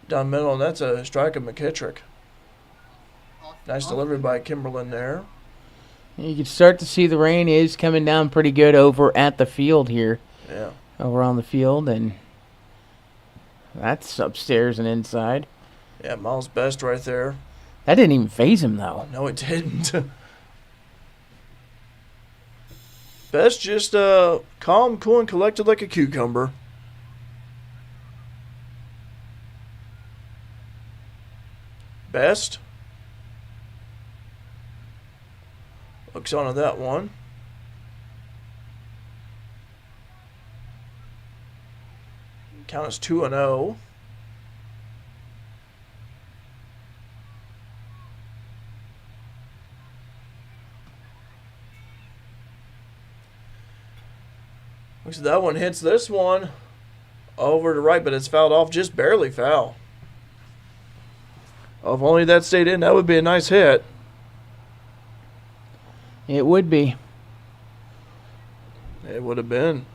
down middle, and that's a strike of McKittrick. Nice delivery by Kimberlin there. You can start to see the rain is coming down pretty good over at the field here. Yeah. Over on the field, and that's upstairs and inside. Yeah, Miles Best right there. That didn't even phase him, though. No, it didn't. Best just calm, cool, and collected like a cucumber. Best. Looks on to that one. Count is 2-0. Looks like that one hits this one over to right, but it's fouled off, just barely foul. Oh, if only that stayed in, that would be a nice hit. It would be. It would have been.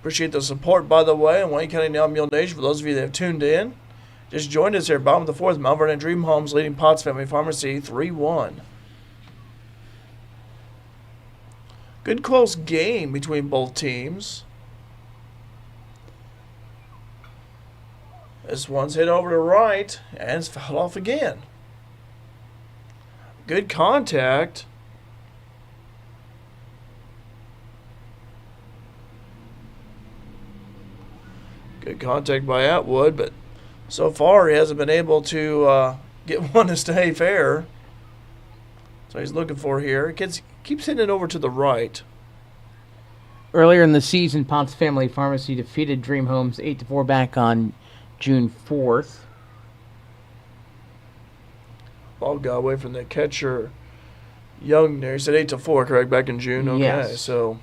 Appreciate the support, by the way, in Wayne County Now Mule Nation. For those of you that have tuned in, just joined us here, bottom of the fourth. Mount Vernon Dream Homes leading Potts Family Pharmacy 3-1. Good close game between both teams. This one's hit over to right, and it's fouled off again. Good contact. Good contact by Atwood, but so far he hasn't been able to get one to stay fair. So he's looking for here. Keeps hitting it over to the right. Earlier in the season, Potts Family Pharmacy defeated Dream Homes 8-4 back on June 4th. Ball got away from the catcher. Young there. He said 8-4, correct? Back in June. Okay, yes. So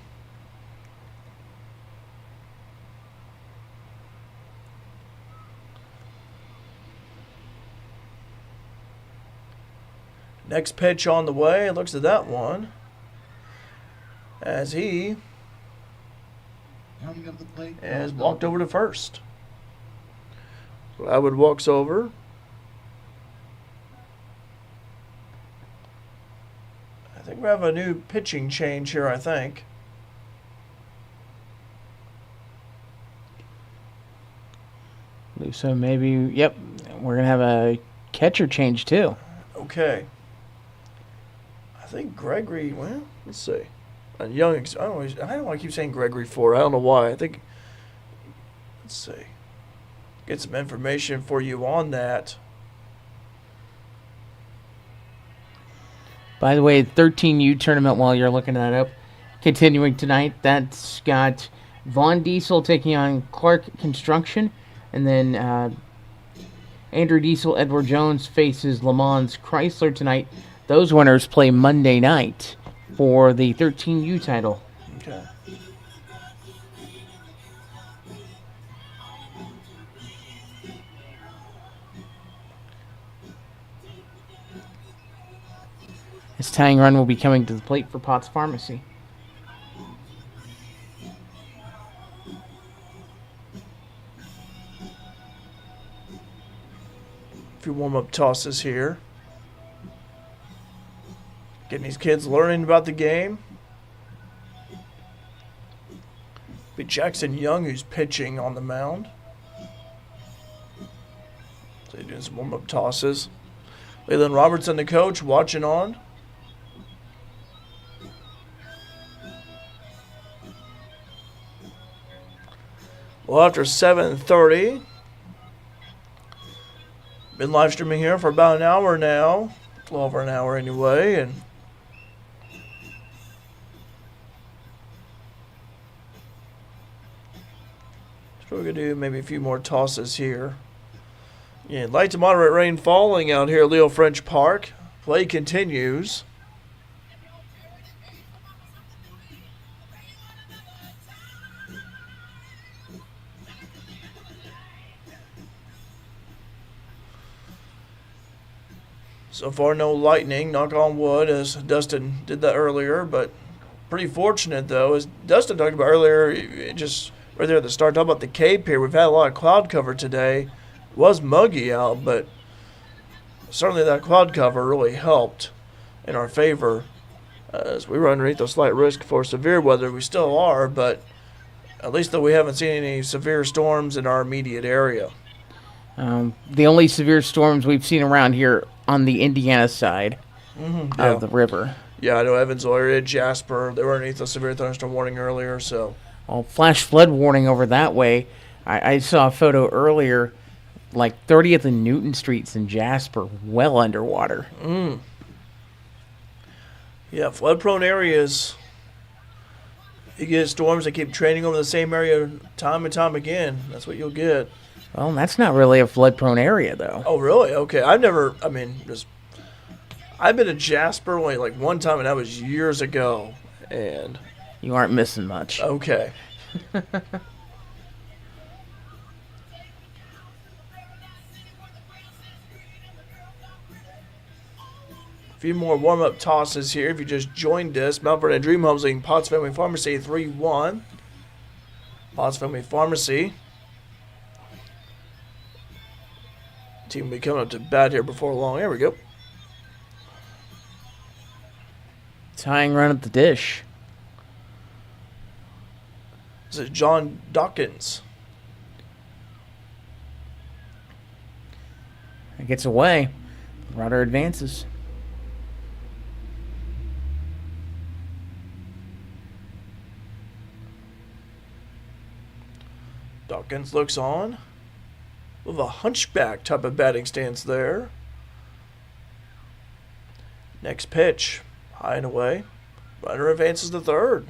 next pitch on the way. Looks at that one as he Coming up the plate. has walked over to first. Atwood walks over. I think we have a new pitching change here, I think. So maybe, yep, we're going to have a catcher change too. Okay. I think Gregory, well, let's see. A young, I don't know why I keep saying Gregory for. I don't know why. I think, let's see. Get some information for you on that. By the way, 13U tournament, while you're looking that up, continuing tonight. That's got Vaughn Diesel taking on Clark Construction. And then Andrew Diesel, Edward Jones faces Le Mans Chrysler tonight. Those winners play Monday night for the 13U title. Okay. This tying run will be coming to the plate for Potts Pharmacy. A few warm-up tosses here. Getting these kids learning about the game. Be Jackson Young who's pitching on the mound. So they're doing some warm-up tosses. Leland Robertson, the coach, watching on. Well, after 7:30, been live streaming here for about an hour now, a little over an hour anyway, and so we're gonna do maybe a few more tosses here. Yeah, light to moderate rain falling out here at Leo French Park. Play continues. So far, no lightning, knock on wood, as Dustin did that earlier, but pretty fortunate, though. As Dustin talked about earlier, just right there at the start, talking about the Cape here, we've had a lot of cloud cover today. It was muggy out, but certainly that cloud cover really helped in our favor. As we were underneath a slight risk for severe weather, we still are, but at least though we haven't seen any severe storms in our immediate area. The only severe storms we've seen around here on the Indiana side Yeah. of the river. Yeah, I know Evansville area, Jasper, they were underneath a severe thunderstorm warning earlier, so. Well, flash flood warning over that way. I saw a photo earlier, like 30th and Newton Streets in Jasper, well underwater. Yeah, flood-prone areas. You get storms that keep training over the same area time and time again. That's what you'll get. Well, that's not really a flood-prone area, though. Oh, really? Okay. I've been to Jasper only like one time, and that was years ago. And You aren't missing much. okay. A few more warm-up tosses here. If you just joined us, Mount Vernon Dream Homes leading Potts Family Pharmacy 3-1. Potts Family Pharmacy. Team will be coming up to bat here before long. There we go. Tying run at the dish. This is John Dawkins. It gets away. Runner advances. Dawkins looks on with a hunchback type of batting stance there. Next pitch, high and away. Runner advances to third.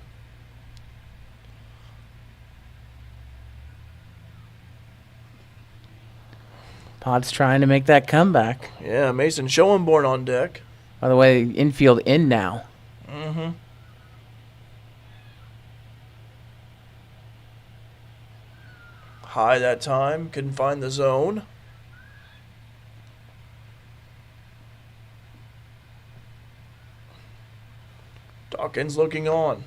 Pod's trying to make that comeback. Yeah, Mason Schoenborn on deck. By the way, infield in now. High that time, couldn't find the zone. Dawkins looking on.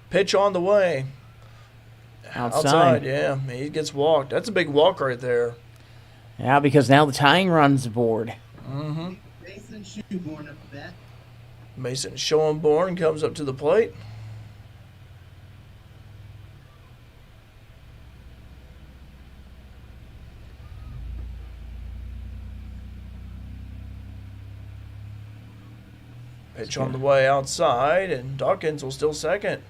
Pitch on the way. Outside. Yeah. He gets walked. That's a big walk right there. Yeah, because now the tying run's aboard. Mason Shoeborn up the bat. Mason Schoenborn comes up to the plate. Pitch on the way outside, and Dawkins will still second.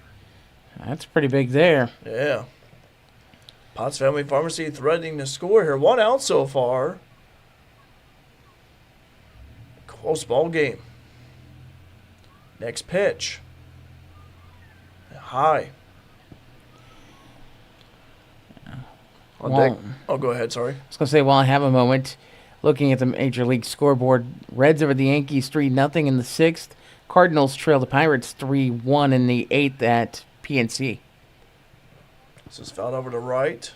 That's pretty big there. Yeah. Potts Family Pharmacy threatening to score here. 1 out so far. Close ball game. Next pitch. High. On deck. Oh, go ahead. Sorry. I was going to say, while I have a moment, looking at the Major League scoreboard, Reds over the Yankees 3-0 in the 6th. Cardinals trail the Pirates 3-1 in the 8th at PNC. This is fouled over to right.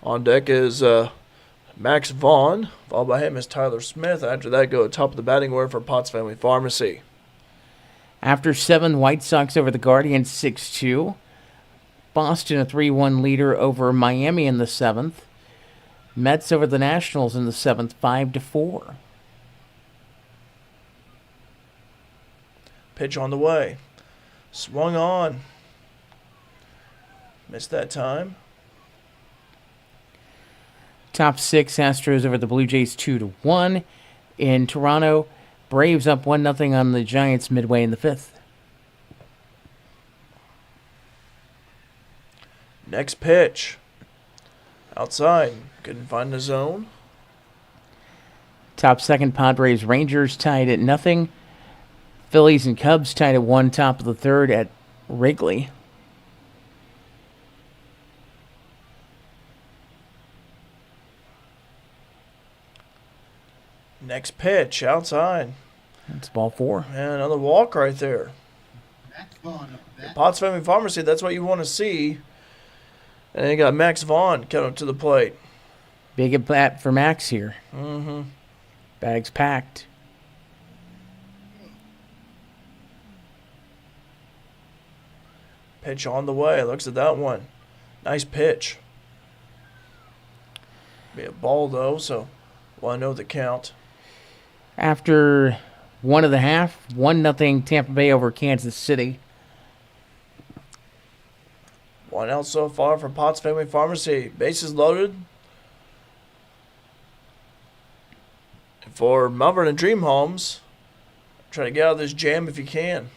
On deck is Max Vaughn. Followed by him is Tyler Smith. After that, go top of the batting order for Potts Family Pharmacy. After 7, White Sox over the Guardians 6-2. Boston a 3-1 leader over Miami in the 7th. Mets over the Nationals in the 7th 5-4. Pitch on the way. Swung on. Missed that time. Top 6, Astros over the Blue Jays 2-1. In Toronto, Braves up 1-0 on the Giants midway in the 5th. Next pitch. Outside. Couldn't find the zone. Top 2nd, Padres Rangers tied at 0. Phillies and Cubs tied at 1, top of the 3rd at Wrigley. Next pitch. Outside. That's ball 4. And another walk right there. Max Vaughn up the bat. Potts Family Pharmacy, that's what you want to see. And you got Max Vaughn coming up to the plate. Big at bat for Max here. Mm-hmm. Bags packed. Pitch on the way. Looks at that one. Nice pitch. Be a ball, though, so well, I know the count. After 1 of the half, 1-0 Tampa Bay over Kansas City. 1 out so far for Potts Family Pharmacy. Bases loaded. And for Mount Vernon Dream Homes, try to get out of this jam if you can.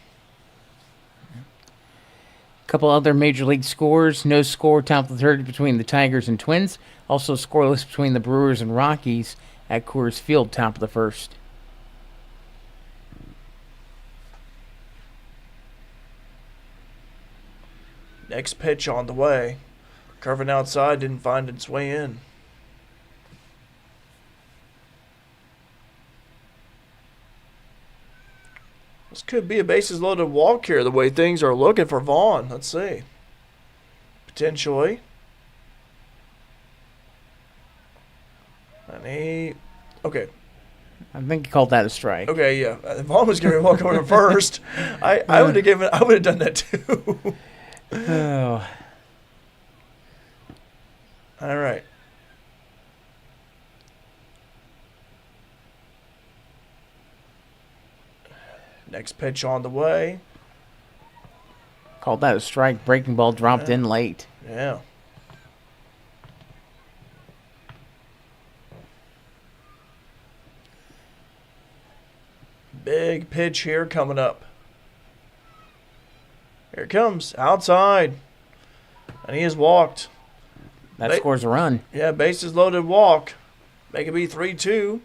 Couple other major league scores. No score, top of the third between the Tigers and Twins. Also scoreless between the Brewers and Rockies at Coors Field, top of the first. Next pitch on the way. Curving outside, didn't find its way in. This could be a bases loaded walk here, the way things are looking for Vaughn. Let's see. Potentially. And okay. I think he called that a strike. Okay, yeah. Vaughn was giving a walk over to first. I would have done that too. Oh. All right. Next pitch on the way. Called that a strike. Breaking ball dropped in late. Yeah. Big pitch here coming up. Here it comes. Outside. And he has walked. That scores a run. Yeah, bases loaded walk. Make it be 3-2.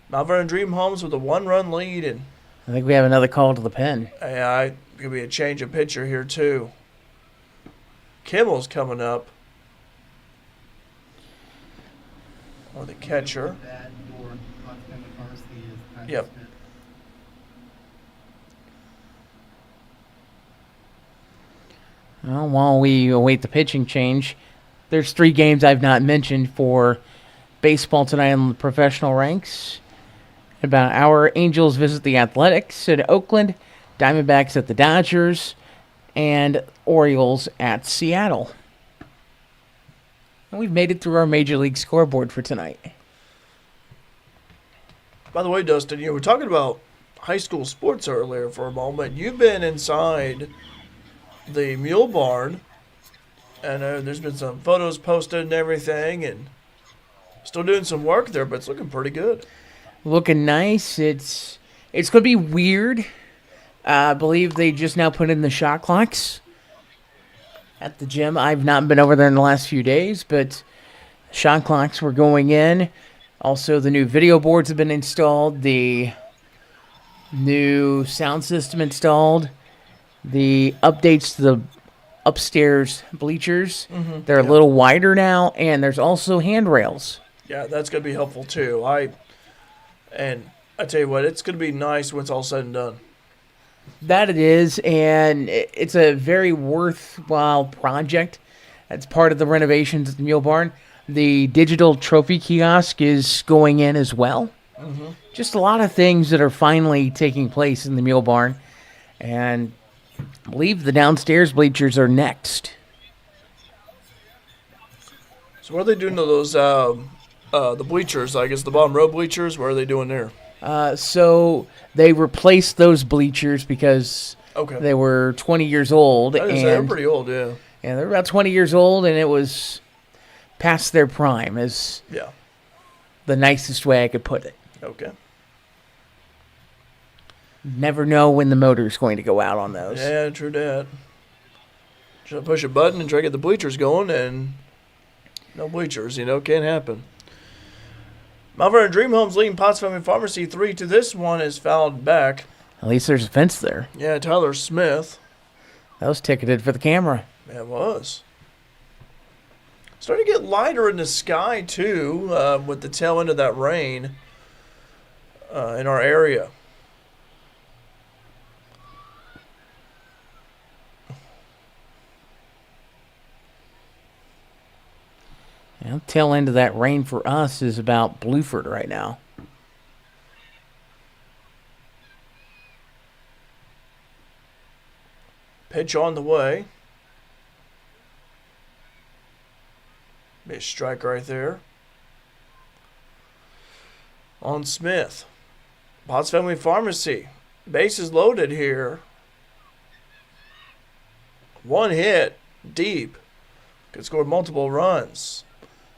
Mount Vernon Dream Homes with a 1-run lead. And I think we have another call to the pen. yeah, could be a change of pitcher here too. Kimmel's coming up. Or the catcher. That for Potts Family Pharmacy is Tyler Yep. Smith. Well, while we await the pitching change, there's 3 games I've not mentioned for baseball tonight in the professional ranks. In about an hour, Angels visit the Athletics at Oakland, Diamondbacks at the Dodgers, and Orioles at Seattle. And we've made it through our Major League scoreboard for tonight. By the way, Dustin, you were talking about high school sports earlier for a moment. You've been inside the Mule Barn, and there's been some photos posted and everything, and still doing some work there, but it's looking pretty good. Looking nice. It's going to be weird. I believe they just now put in the shot clocks at the gym. I've not been over there in the last few days, but shot clocks were going in. Also, the new video boards have been installed. The new sound system installed. The updates to the upstairs bleachers. They're a little wider now, and there's also handrails. Yeah, that's going to be helpful too. I tell you what, it's going to be nice when it's all said and done. That it is, and it's a very worthwhile project. That's part of the renovations at the Mule Barn. The digital trophy kiosk is going in as well. Just a lot of things that are finally taking place in the Mule Barn. And I believe the downstairs bleachers are next. So what are they doing to those, the bleachers? I guess the bottom row bleachers, what are they doing there? So they replaced those bleachers because Okay. they were 20 years old. I was gonna say, they're pretty old, yeah. Yeah, they're about 20 years old, and it was past their prime, is Yeah. the nicest way I could put it. Okay. Never know when the motor's going to go out on those. Yeah, true that. Just push a button and try to get the bleachers going, and no bleachers, can't happen. Mount Vernon Dream Homes leading Potts Family Pharmacy 3-2. This one is fouled back. At least there's a fence there. Yeah, Tyler Smith. That was ticketed for the camera. Yeah, it was. Starting to get lighter in the sky, too, with the tail end of that rain in our area. Yeah, tail end of that rain for us is about Blueford right now. Pitch on the way. Be a strike right there. On Smith. Potts Family Pharmacy. Bases loaded here. One hit, deep. Could score multiple runs.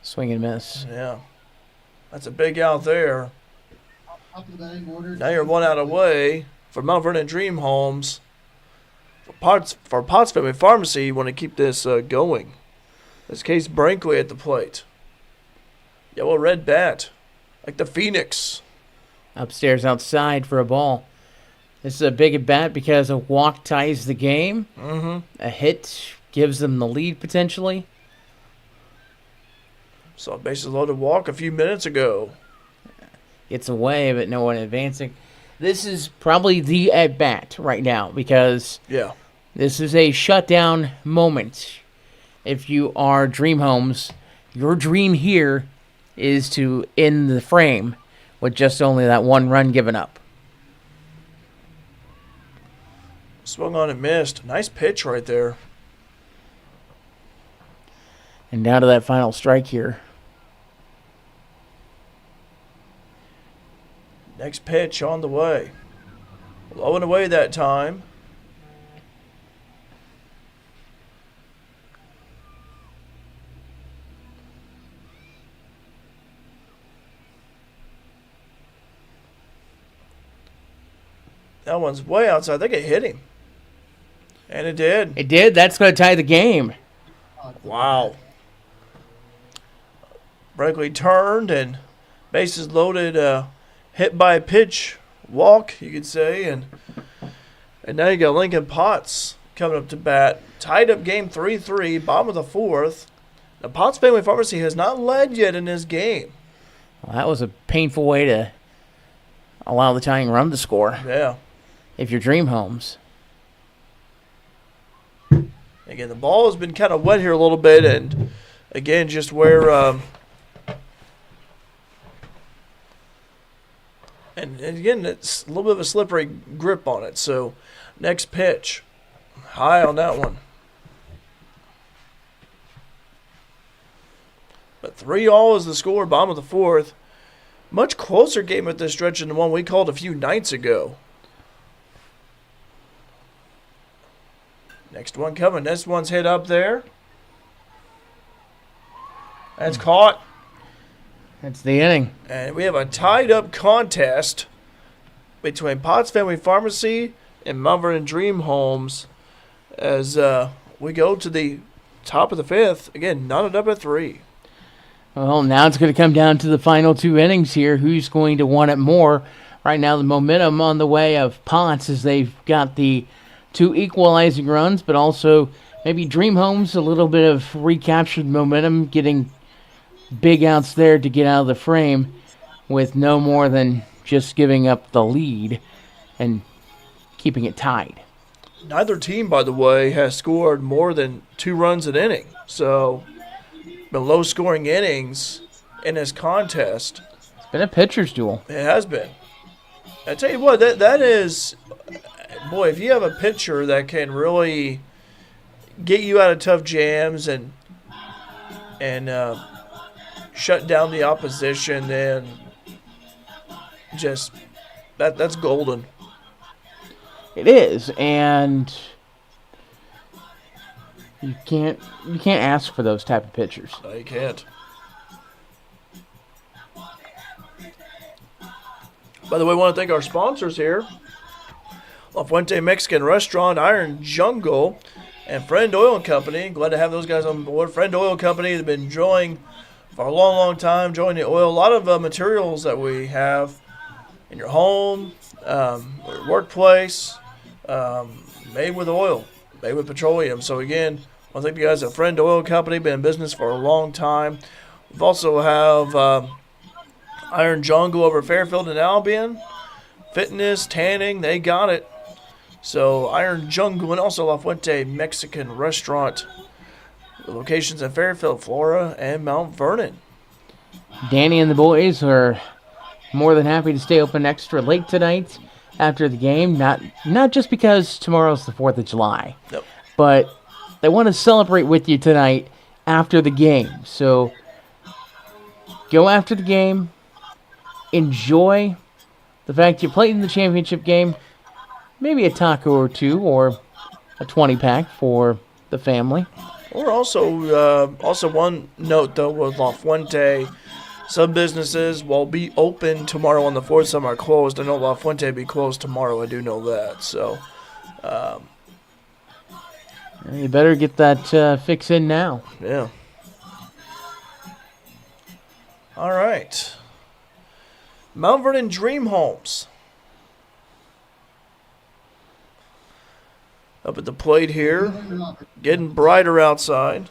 Swing and miss. Yeah. That's a big out there. Up to the batting order. Now you're one out away for Mount Vernon Dream Homes. For Potts Family Pharmacy, you want to keep this going. This Case Brinkley at the plate. Yellow-red bat. Like the Phoenix. Upstairs outside for a ball. This is a big at bat because a walk ties the game. Mm-hmm. A hit gives them the lead potentially. Saw a bases loaded walk a few minutes ago. Gets away, but no one advancing. This is probably the at bat right now because Yeah. this is a shutdown moment. If you are Dream Homes, your dream here is to end the frame with just only that one run given up. Swung on and missed. Nice pitch right there. And down to that final strike here. Next pitch on the way. Low and away that time. That one's way outside. I think it hit him. And it did. It did. That's going to tie the game. Wow. Brinkley turned and bases loaded, hit by a pitch, walk, you could say, and now you got Lincoln Potts coming up to bat. Tied up game 3-3, bottom of the fourth. The Potts Family Pharmacy has not led yet in this game. Well, that was a painful way to allow the tying run to score. Yeah. If you're Dream Homes. Again, the ball has been kind of wet here a little bit, and again, just where and again, it's a little bit of a slippery grip on it. So, next pitch, high on that one. But 3-3 is the score, bottom of the fourth. Much closer game at this stretch than the one we called a few nights ago. Next one coming. This one's hit up there. That's caught. That's the inning. And we have a tied-up contest between Potts Family Pharmacy and Mount Vernon Dream Homes as we go to the top of the fifth. Again, knotted up at 3. Well, now it's going to come down to the final 2 innings here. Who's going to want it more? Right now, the momentum on the way of Potts as they've got the 2 equalizing runs, but also maybe Dream Homes, a little bit of recaptured momentum, getting big outs there to get out of the frame with no more than just giving up the lead and keeping it tied. Neither team, by the way, has scored more than 2 runs an inning. So, the low-scoring innings in this contest. It's been a pitcher's duel. It has been. I tell you what, that is, boy, if you have a pitcher that can really get you out of tough jams and shut down the opposition, then just that's golden. It is, and you can't ask for those type of pitchers. No, you can't. By the way, I want to thank our sponsors here. La Fuente Mexican Restaurant, Iron Jungle, and Friend Oil Company. Glad to have those guys on board. Friend Oil Company has been enjoying for a long, long time, enjoying the oil. A lot of materials that we have in your home, your workplace, made with oil, made with petroleum. So again, I want to thank you guys at Friend Oil Company, been in business for a long time. We've also have Iron Jungle over Fairfield and Albion. Fitness, tanning, they got it. So Iron Jungle and also La Fuente Mexican Restaurant. The locations in Fairfield, Florida, and Mount Vernon. Danny and the boys are more than happy to stay open extra late tonight after the game. Not just because tomorrow's the 4th of July, Nope. but they want to celebrate with you tonight after the game. So go after the game. Enjoy the fact you played in the championship game, maybe a taco or two or a 20-pack for the family. Or also one note though with La Fuente, some businesses will be open tomorrow on the 4th. Some are closed. I know La Fuente will be closed tomorrow. I do know that. So You better get that fix in now. yeah. All right. Mount Vernon Dream Homes. Up at the plate here. Getting brighter outside.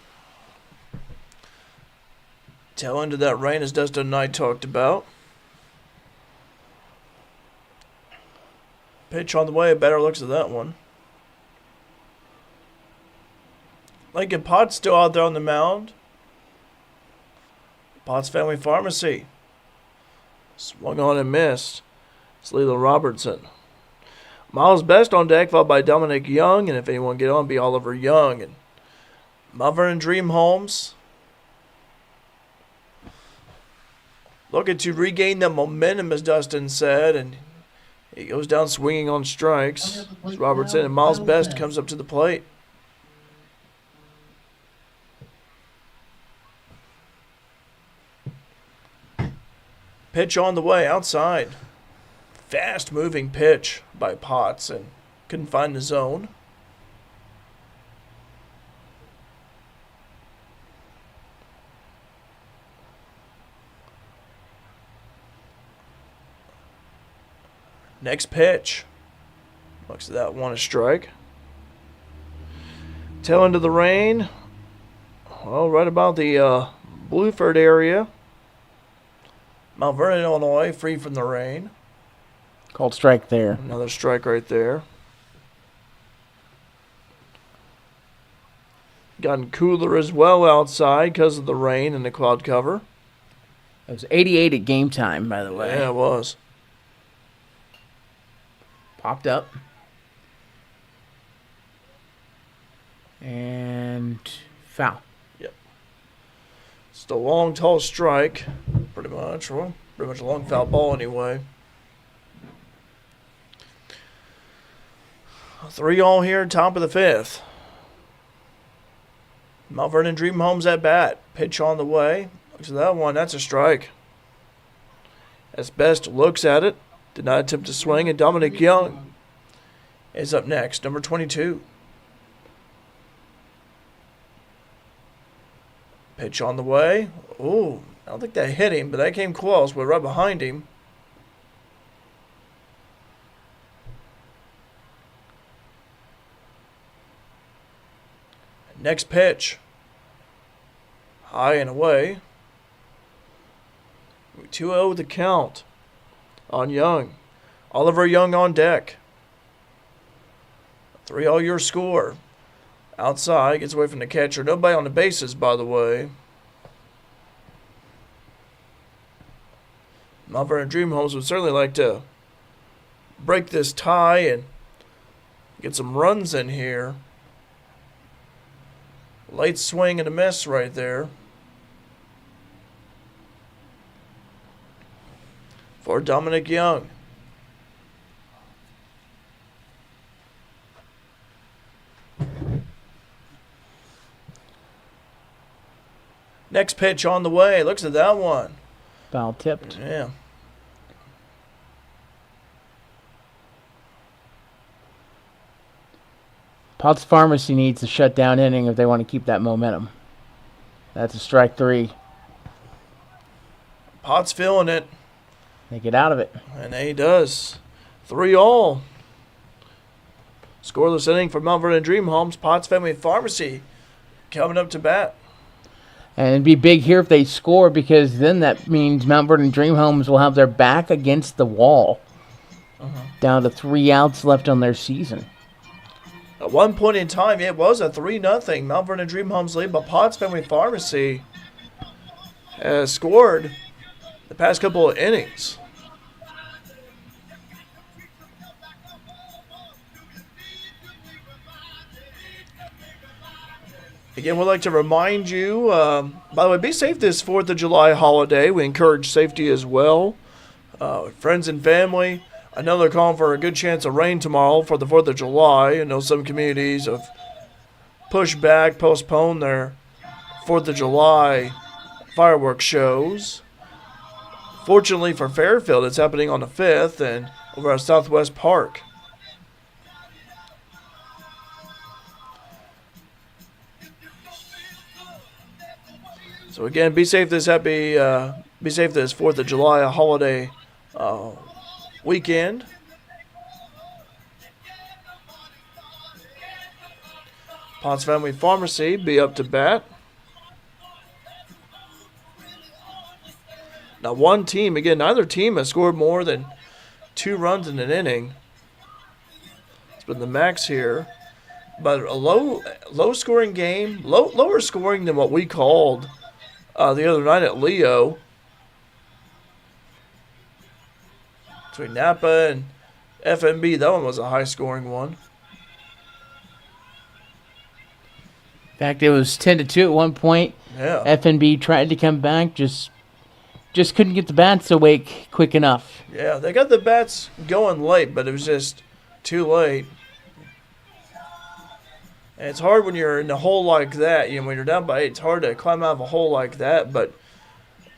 Tail end of that rain, as Dustin and I talked about. Pitch on the way. Better looks at that one. Lincoln Potts still out there on the mound. Potts Family Pharmacy. Swung on and missed. It's Leland Robertson. Miles Best on deck, followed by Dominic Young, and if anyone get on, be Oliver Young. And Mount Vernon Dream Homes looking to regain the momentum, as Dustin said, and he goes down swinging on strikes. It's Robertson, and Miles Best comes up to the plate. Pitch on the way outside. Fast moving pitch by Potts and couldn't find the zone. Next pitch. Looks at that one, a strike. Tail end of the rain. Well, right about the Blueford area. Mount Vernon, Illinois, free from the rain. Called strike there. Another strike right there. Gotten cooler as well outside because of the rain and the cloud cover. It was 88 at game time, by the way. Yeah, it was. Popped up. And foul. Just a long, tall strike, pretty much. Well, pretty much a long foul ball anyway. 3-all here, top of the 5th. Mount Vernon Dream Homes at bat. Pitch on the way. Looks at that one. That's a strike. As Best looks at it. Did not attempt to swing. And Dominic Young is up next. Number 22. Pitch on the way. Ooh, I don't think that hit him, but that came close. We're right behind him. Next pitch. High and away. 2-0 the count on Young. Oliver Young on deck. 3-all your score. Outside, gets away from the catcher. Nobody on the bases, by the way. Mount Vernon Dream Homes would certainly like to break this tie and get some runs in here. Late swing and a miss right there for Dominic Young. Next pitch on the way. Looks at that one. Foul tipped. Yeah. Potts Pharmacy needs a shutdown inning if they want to keep that momentum. That's a strike 3. Potts feeling it. They get out of it. And he does. 3-all. Scoreless inning for Mount Vernon Dream Homes. Potts Family Pharmacy coming up to bat. And it'd be big here if they score, because then that means Mount Vernon Dream Homes will have their back against the wall. Down to 3 outs left on their season. At one point in time, it was a 3-0 Mount Vernon Dream Homes lead, but Potts Family Pharmacy has scored the past couple of innings. Again, we'd like to remind you, by the way, be safe this 4th of July holiday. We encourage safety as well. Friends and family. I know they're calling for a good chance of rain tomorrow for the 4th of July. I know some communities have pushed back, postponed their 4th of July fireworks shows. Fortunately for Fairfield, it's happening on the 5th and over at Southwest Park. So again, be safe this 4th of July holiday weekend. Potts Family Pharmacy be up to bat. Now one team, again, neither team has scored more than 2 runs in an inning. It's been the max here. But a low scoring game, lower scoring than what we called the other night at Leo. Between Napa and FMB, that one was a high scoring one. In fact, it was 10-2 at one point. Yeah. FNB tried to come back, just couldn't get the bats awake quick enough. Yeah, they got the bats going late, but it was just too late. And it's hard when you're in a hole like that. You know, when you're down by 8, it's hard to climb out of a hole like that. But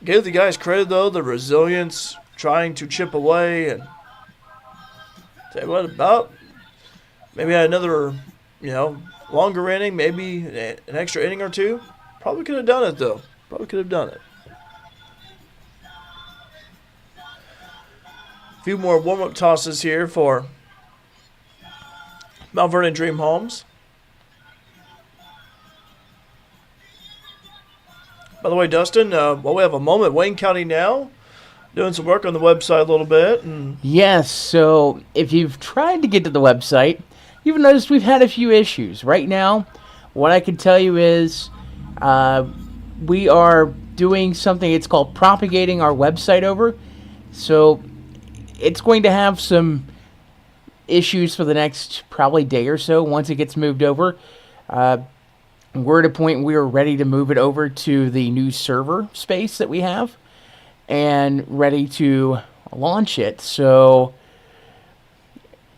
give the guys credit, though, the resilience, trying to chip away. And tell you what, about maybe another, longer inning, maybe an extra inning or two. Probably could have done it, though. Probably could have done it. A few more warm-up tosses here for Mount Vernon Dream Homes. By the way, Dustin, while we have a moment, Wayne County Now, doing some work on the website a little bit. Yes, so if you've tried to get to the website, you've noticed we've had a few issues. Right now, what I can tell you is we are doing something, it's called propagating our website over. So it's going to have some issues for the next probably day or so once it gets moved over. We're at a point we are ready to move it over to the new server space that we have and ready to launch it. So,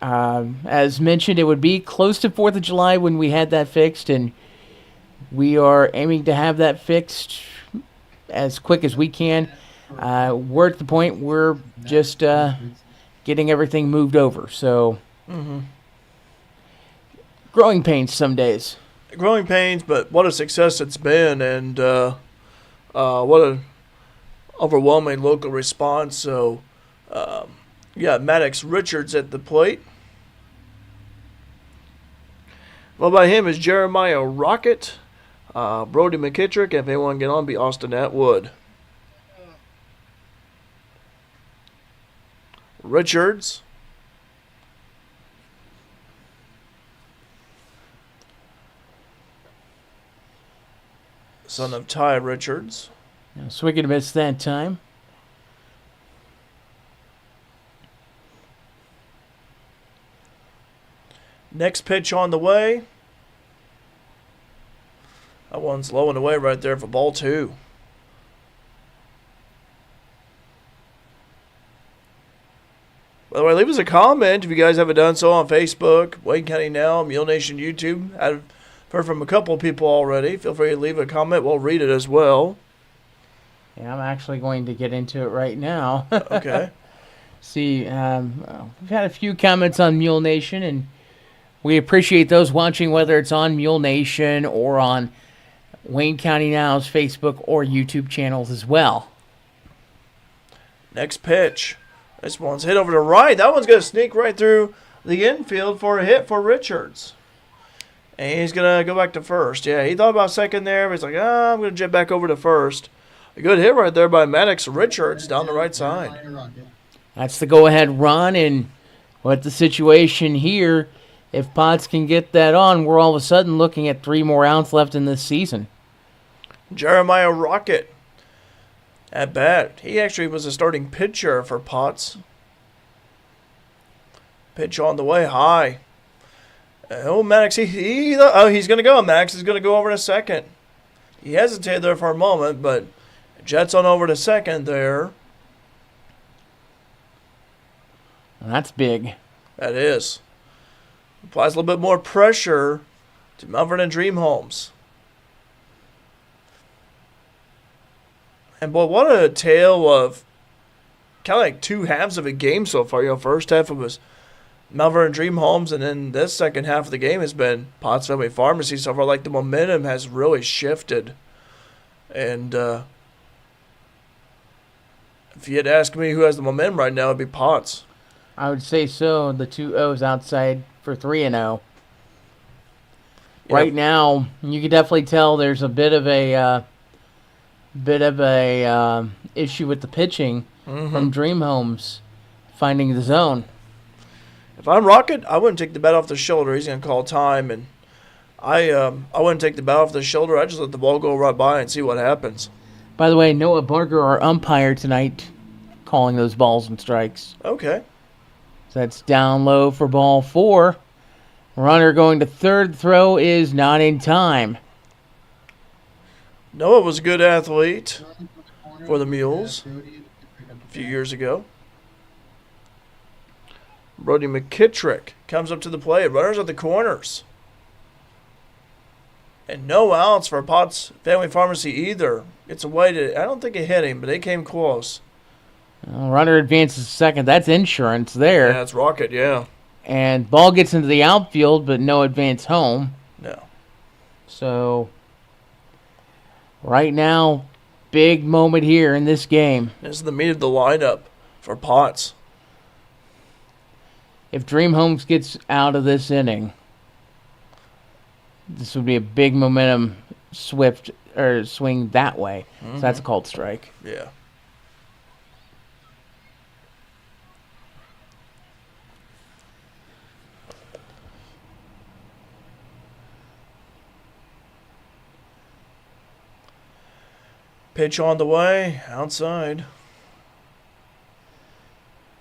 as mentioned, it would be close to 4th of July when we had that fixed, and we are aiming to have that fixed as quick as we can. We're at the point we're just getting everything moved over. So, growing pains some days. Growing pains, but what a success it's been, and what an overwhelming local response. So, Maddox Richards at the plate. Well, by him is Jeremiah Rocket, Brody McKittrick, and if anyone get on, be Austin Atwood. Richards. Son of Ty Richards. Now, swing and a miss that time. Next pitch on the way. That one's low and away right there for ball 2. By the way, leave us a comment if you guys haven't done so on Facebook, Wayne County Now, Mule Nation YouTube. I've heard from a couple of people already. Feel free to leave a comment. We'll read it as well. Yeah, I'm actually going to get into it right now. Okay. See, we've had a few comments on Mule Nation, and we appreciate those watching, whether it's on Mule Nation or on Wayne County Now's Facebook or YouTube channels as well. Next pitch. This one's hit over to right. That one's going to sneak right through the infield for a hit for Richards. And he's going to go back to first. Yeah, he thought about second there, but he's like, I'm going to jet back over to first. A good hit right there by Maddox Richards down the right side. That's the go-ahead run, and what the situation here, if Potts can get that on, we're all of a sudden looking at 3 more outs left in this season. Jeremiah Rocket at bat. He actually was a starting pitcher for Potts. Pitch on the way high. Maddox, he's going to go. Maddox is going to go over to second. He hesitated there for a moment, but jets on over to second there. And that's big. That is. Applies a little bit more pressure to Mount Vernon Dream Homes. And boy, what a tale of kind of like two halves of a game so far. First half it was Mount Vernon Dream Homes, and then this second half of the game has been Potts Family Pharmacy so far. Like the momentum has really shifted. And if you had asked me who has the momentum right now, it'd be Potts. I would say so. The 2 O's outside for 3-0. Yep. Right now, you can definitely tell there's a bit of a issue with the pitching from Dream Homes finding the zone. If I'm Rocket, I wouldn't take the bat off the shoulder. He's going to call time, and I wouldn't take the bat off the shoulder. I just let the ball go right by and see what happens. By the way, Noah Barger, our umpire tonight, calling those balls and strikes. Okay. So that's down low for ball 4. Runner going to third. Throw is not in time. Noah was a good athlete for the Mules a few years ago. Brody McKittrick comes up to the plate. Runners at the corners. And no outs for Potts Family Pharmacy either. It's a way to, I don't think it hit him, but they came close. Runner advances second. That's insurance there. Yeah, that's Rocket, yeah. And ball gets into the outfield, but no advance home. No. So, right now, big moment here in this game. This is the meat of the lineup for Potts. If Dream Homes gets out of this inning, this would be a big momentum swing that way. So that's a called strike. Yeah. Pitch on the way, outside.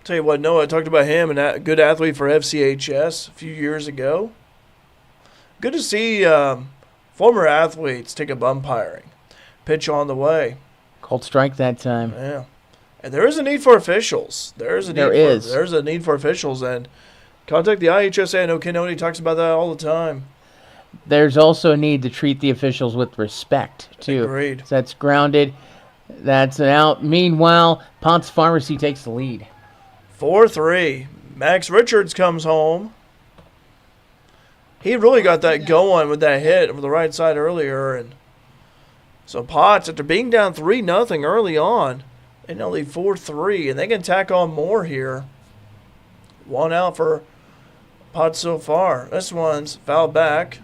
Tell you what, Noah, I talked about him, and a good athlete for FCHS a few years ago. Good to see former athletes take up umpiring. Pitch on the way. Called strike that time. Yeah. And there is a need for officials. There's a need for officials, and contact the IHSA. I know Kennedy talks about that all the time. There's also a need to treat the officials with respect, too. Agreed. So that's grounded. That's an out. Meanwhile, Potts Pharmacy takes the lead. 4-3. Max Richards comes home. He really got that going with that hit over the right side earlier. And so Potts, after being down 3-0 early on, they now lead 4-3, and they can tack on more here. 1 out for Potts so far. This one's fouled back.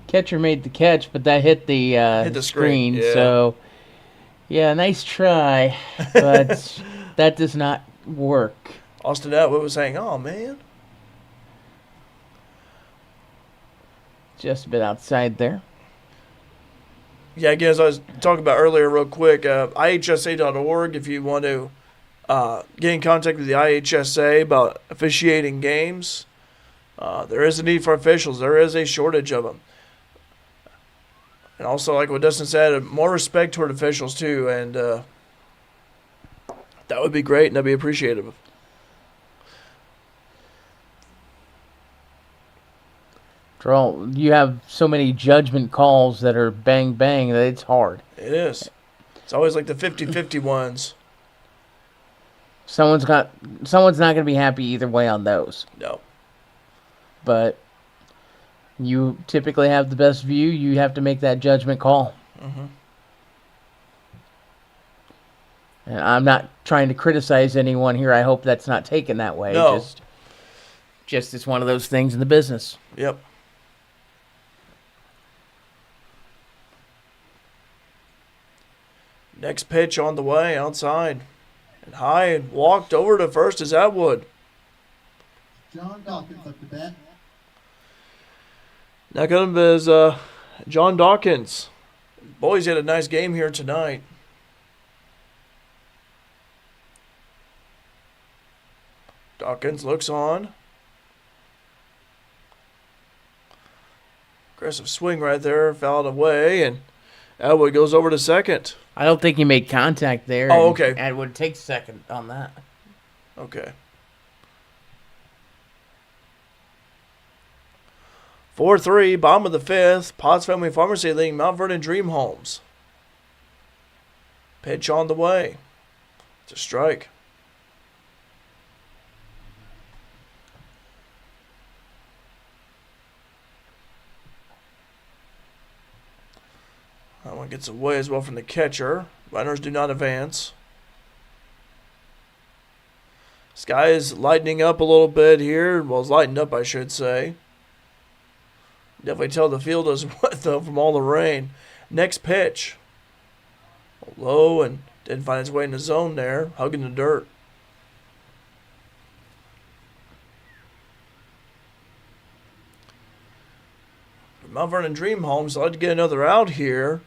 Catcher made the catch, but that hit the screen. Yeah. So, yeah, nice try, but that does not work. Austin Atwood was saying, oh, man. Just a bit outside there. Yeah, again, as I was talking about earlier real quick, IHSA.org if you want to get in contact with the IHSA about officiating games. There is a need for officials. There is a shortage of them. And also, like what Dustin said, more respect toward officials, too. And that would be great, and I'd be appreciative. You have so many judgment calls that are bang, bang, that it's hard. It is. It's always like the 50-50 ones. Someone's not going to be happy either way on those. No. But you typically have the best view. You have to make that judgment call. Mm-hmm. And I'm not trying to criticize anyone here. I hope that's not taken that way. No. Just it's one of those things in the business. Yep. Next pitch on the way, outside. And high and walked over to first is Atwood. John Dawkins up to bat. Now coming up is John Dawkins. Boys had a nice game here tonight. Dawkins looks on. Aggressive swing right there, fouled away, and Atwood goes over to second. I don't think he made contact there. Oh, okay. Atwood takes second on that. Okay. 4-3, bottom of the fifth. Potts Family Pharmacy leading Mount Vernon Dream Homes. Pitch on the way. It's a strike. That one gets away as well from the catcher. Runners do not advance. Sky is lightening up a little bit here. Well, it's lightened up, I should say. Definitely tell the field is wet, though, from all the rain. Next pitch. Low and didn't find its way in the zone there. Hugging the dirt. For Mount Vernon Dream Homes, I'd like to get another out here.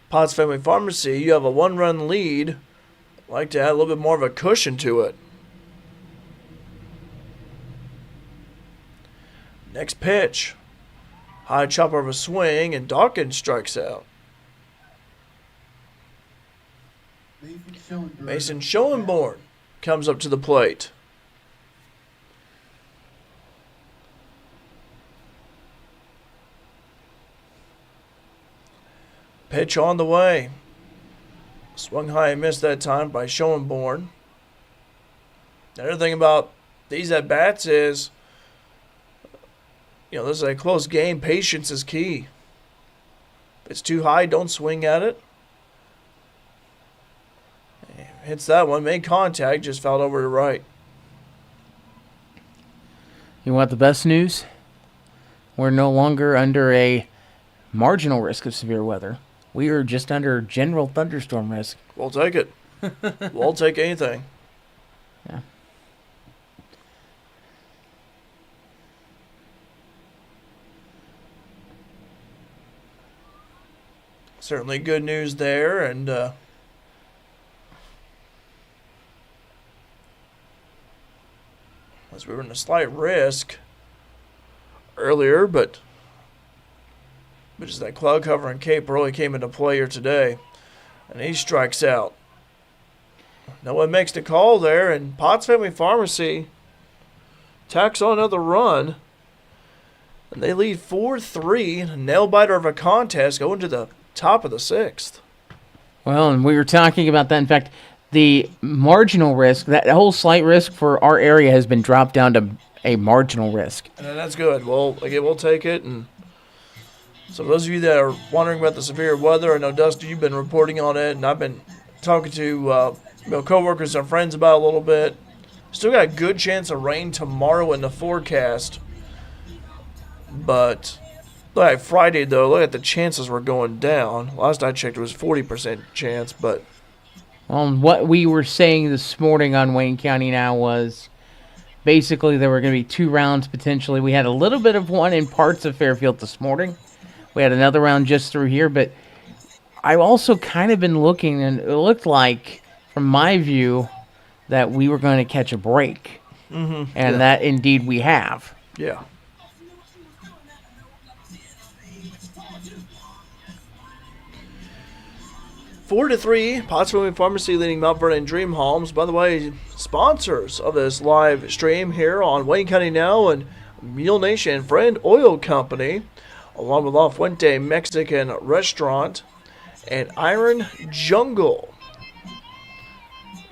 Potts Family Pharmacy, you have a 1-run lead. I'd like to add a little bit more of a cushion to it. Next pitch. High chopper of a swing, and Dawkins strikes out. Mason Schoenborn comes up to the plate. Pitch on the way. Swung high and missed that time by Schoenborn. The other thing about these at-bats is, this is a close game. Patience is key. If it's too high, don't swing at it. Hits that one, made contact, just fouled over to right. You want the best news? We're no longer under a marginal risk of severe weather. We are just under general thunderstorm risk. We'll take it. We'll take anything. Yeah. Certainly good news there, and as we were in a slight risk earlier, but just that cloud cover and cape really came into play here today, and he strikes out. No one makes the call there, and Potts Family Pharmacy tacks on another run, and they lead 4-3, nail biter of a contest going to the top of the sixth. Well, and we were talking about that. In fact, the marginal risk, that whole slight risk for our area has been dropped down to a marginal risk. And that's good. Well, again, we'll take it. And so for those of you that are wondering about the severe weather, I know, Dusty, you've been reporting on it, and I've been talking to coworkers and friends about it a little bit. Still got a good chance of rain tomorrow in the forecast. But like Friday, though, look at the chances were going down. Last I checked, it was 40% chance, but What we were saying this morning on Wayne County Now was basically there were going to be 2 rounds potentially. We had a little bit of one in parts of Fairfield this morning. We had another round just through here, but I've also kind of been looking, and it looked like, from my view, that we were going to catch a break. Mm-hmm. And that indeed we have. Yeah. Four to 3, Potts Family Pharmacy leading Mount Vernon Dream Homes. By the way, sponsors of this live stream here on Wayne County Now and Mule Nation Friend Oil Company, along with La Fuente Mexican Restaurant and Iron Jungle.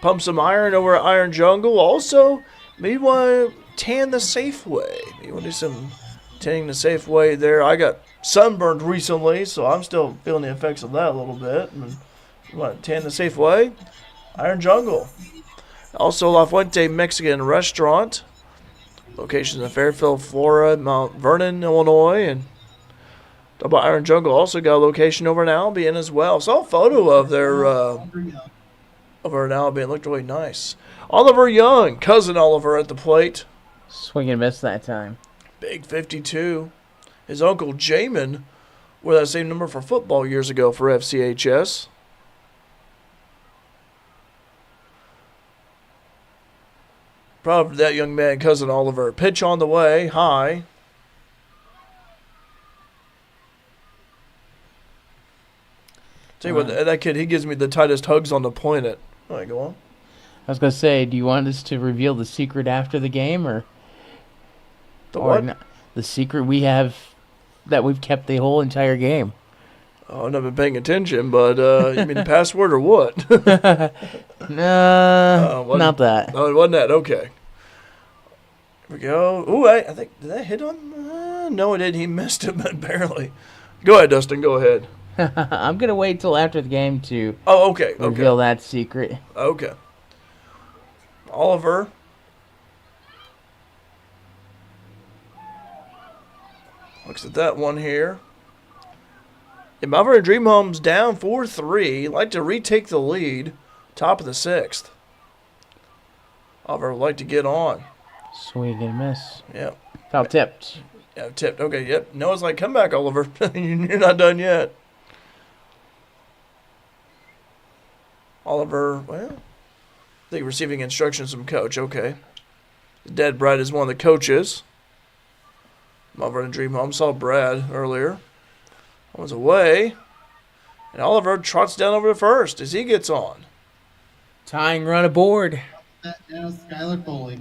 Pump some iron over at Iron Jungle. Also, maybe want to tan the Safeway. Maybe want to do some tanning the Safeway there. I got sunburned recently, so I'm still feeling the effects of that a little bit. And want to tan the Safeway? Iron Jungle. Also, La Fuente Mexican Restaurant. Locations in Fairfield, Florida, Mount Vernon, Illinois, and talk about Iron Jungle. Also got a location over in Albion as well. Saw a photo of their over in Albion. Looked really nice. Oliver Young, cousin Oliver at the plate. Swing and miss that time. Big 52. His uncle Jamin wore that same number for football years ago for FCHS. Proud of that young man, cousin Oliver. Pitch on the way, high. Tell you what, that kid, he gives me the tightest hugs on the planet. All right, go on. I was gonna say, do you want us to reveal the secret after the game, or The what? the secret we have that we've kept the whole entire game? Oh, I've not been paying attention, but you mean the password or what? Nah, not that. Oh, it wasn't that. Okay. Here we go. Ooh, I think, did that hit on? No, it didn't. He missed it, but barely. Go ahead, Dustin. Go ahead. I'm gonna wait till after the game to Oh, okay. reveal Okay. that secret. Okay. Oliver. Looks at that one here. Yeah, Mount Vernon Dream Home's down 4-3. Like to retake the lead. Top of the 6th. Oliver would like to get on. Swing and miss. Yep. Foul tipped. Yeah, tipped. Okay, yep. Noah's like, come back, Oliver. You're not done yet. Oliver, well, I think receiving instructions from coach. Okay. Dead Brad is one of the coaches. Mount Vernon Dream Home saw Brad earlier. I was away. And Oliver trots down over to first as he gets on. Tying run aboard. That now Skylar Foley.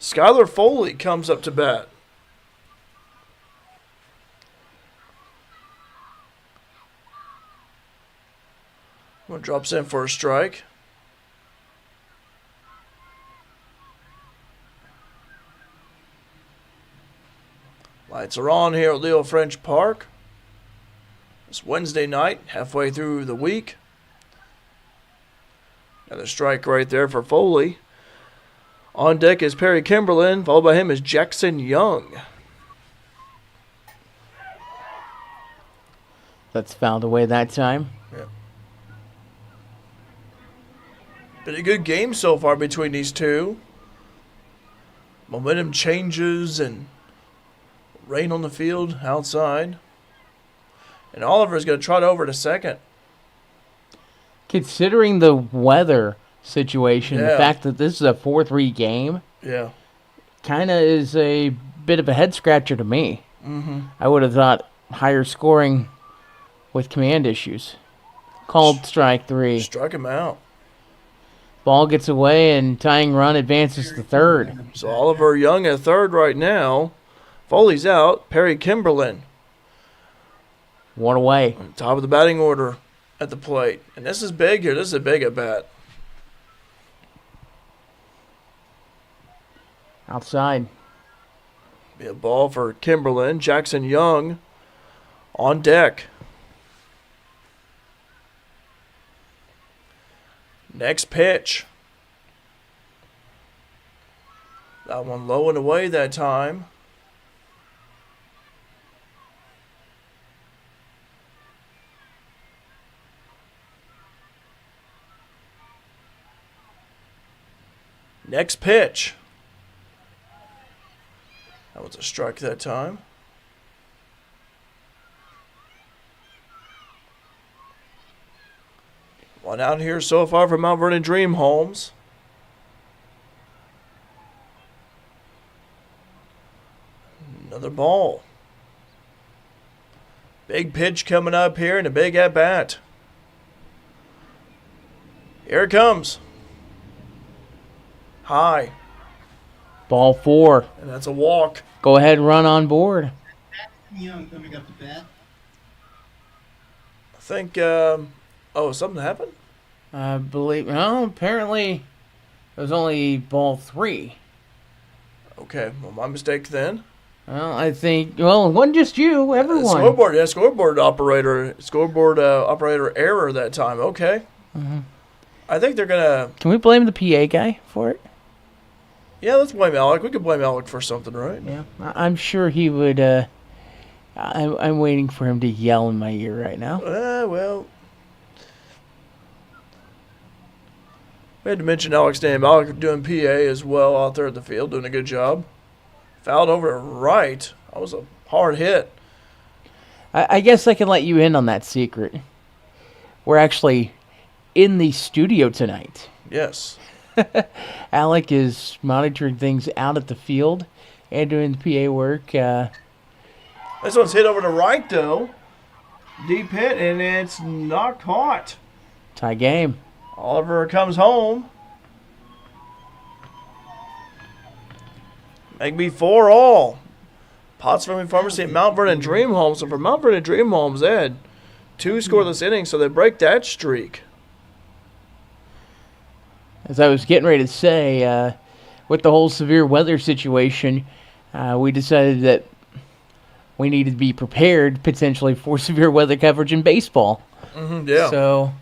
Skylar Foley comes up to bat. One drops in for a strike. Lights are on here at Leo French Park. It's Wednesday night, halfway through the week. Another strike right there for Foley. On deck is Perry Kimberlin, followed by him is Jackson Young. That's fouled away that time. Been a good game so far between these two. Momentum changes and rain on the field outside. And Oliver's going to trot over to second. Considering the weather situation, the Yeah. fact that this is a 4-3 game, Yeah. kind of is a bit of a head scratcher to me. Mm-hmm. I would have thought higher scoring with command issues. Called strike 3. Struck him out. Ball gets away and tying run advances to third. So Oliver Young at third right now. Foley's out. Perry Kimberlin, One away. top of the batting order at the plate. And this is big here. This is a big at bat. Outside. Be a ball for Kimberlin. Jackson Young on deck. Next pitch. That one low and away that time. Next pitch. That was a strike that time. One out here so far for Mount Vernon Dream Homes. Another ball. Big pitch coming up here and a big at bat. Here it comes. High. Ball 4. And that's a walk. Go ahead, run on board. Jackson Young coming up to bat. I think, something happened? I believe. No, apparently it was only ball 3. Okay, well, my mistake then. Well, I think. Well, it wasn't just you. Everyone. Scoreboard operator error that time. Okay. Mm-hmm. I think they're gonna. Can we blame the PA guy for it? Yeah, let's blame Alec. We could blame Alec for something, right? Yeah, I'm sure he would. I'm waiting for him to yell in my ear right now. Well, we had to mention Alec's name. Alec doing PA as well out there at the field, doing a good job. Fouled over to right. That was a hard hit. I guess I can let you in on that secret. We're actually in the studio tonight. Yes. Alec is monitoring things out at the field and doing the PA work. This one's hit over to right, though. Deep hit, and it's not caught. Tie game. Oliver comes home. That could be 4-all. Potts Family Pharmacy and Mount Vernon Dream Home. So for Mount Vernon Dream Homes, they had 2 scoreless innings, so they break that streak. As I was getting ready to say, with the whole severe weather situation, we decided that we needed to be prepared potentially for severe weather coverage in baseball. Yeah. So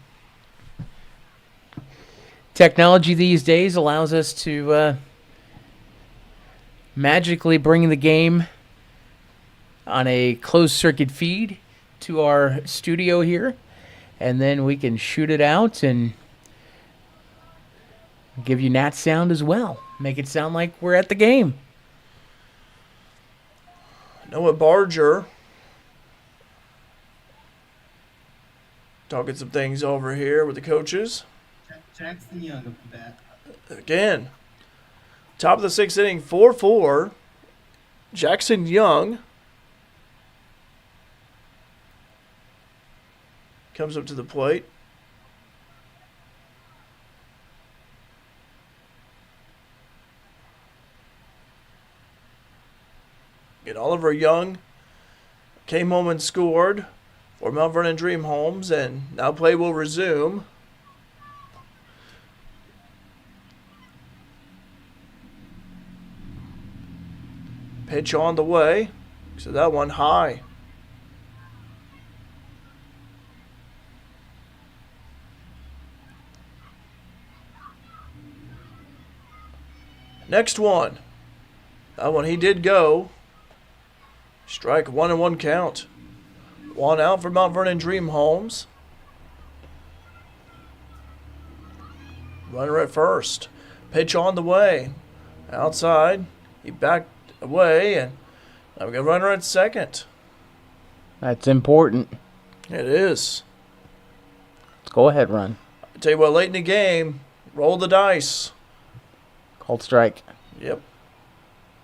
technology these days allows us to magically bring the game on a closed circuit feed to our studio here, and then we can shoot it out and give you Nat sound as well. Make it sound like we're at the game. Noah Barger talking some things over here with the coaches. Jackson Young up the bat. Again, top of the 6th inning, 4-4. Jackson Young comes up to the plate. And Oliver Young came home and scored for Mount Vernon Dream Homes, and now play will resume. Pitch on the way, so that one high. Next one. That one he did go. Strike 1-1 count. 1 out for Mount Vernon Dream Homes. Runner at first. Pitch on the way. Outside. He backed away, and now we got a runner at second. That's important. It is. Let's go ahead, run. I tell you what, late in the game, roll the dice. Called strike. Yep.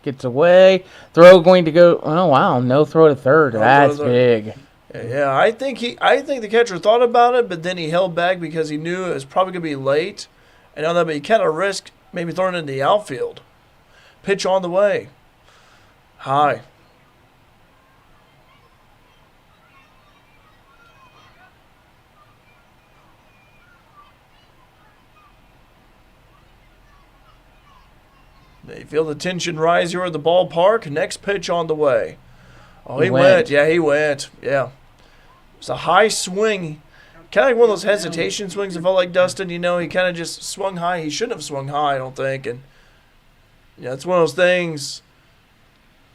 Gets away. Throw going to go. Oh, wow. No throw to third. No That's throw to third. big. Yeah, I think the catcher thought about it, but then he held back because he knew it was probably going to be late. And on that, but he kind of risked maybe throwing it in the outfield. Pitch on the way. High. You feel the tension rise here at the ballpark. Next pitch on the way. Oh, he went. Yeah, he went. Yeah. It's a high swing. Kind of like one of those hesitation swings. It felt like Dustin, he kind of just swung high. He shouldn't have swung high, I don't think. And yeah, it's one of those things,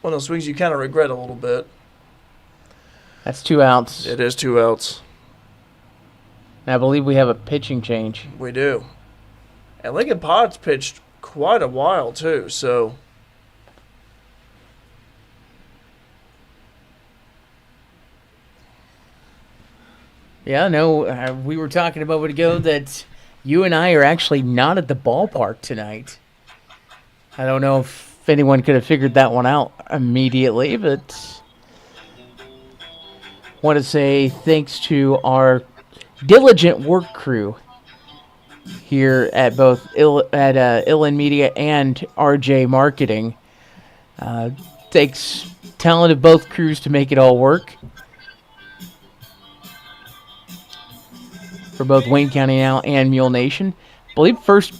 one of those swings you kind of regret a little bit. That's 2 outs. It is 2 outs. And I believe we have a pitching change. We do. And Lincoln Potts pitched quite a while, too, so. Yeah, no, we were talking a moment ago that you and I are actually not at the ballpark tonight. I don't know if anyone could have figured that one out immediately, but want to say thanks to our diligent work crew here at both Illin Media and RJ Marketing. Takes talent of both crews to make it all work. For both Wayne County Now and Mule Nation. I believe first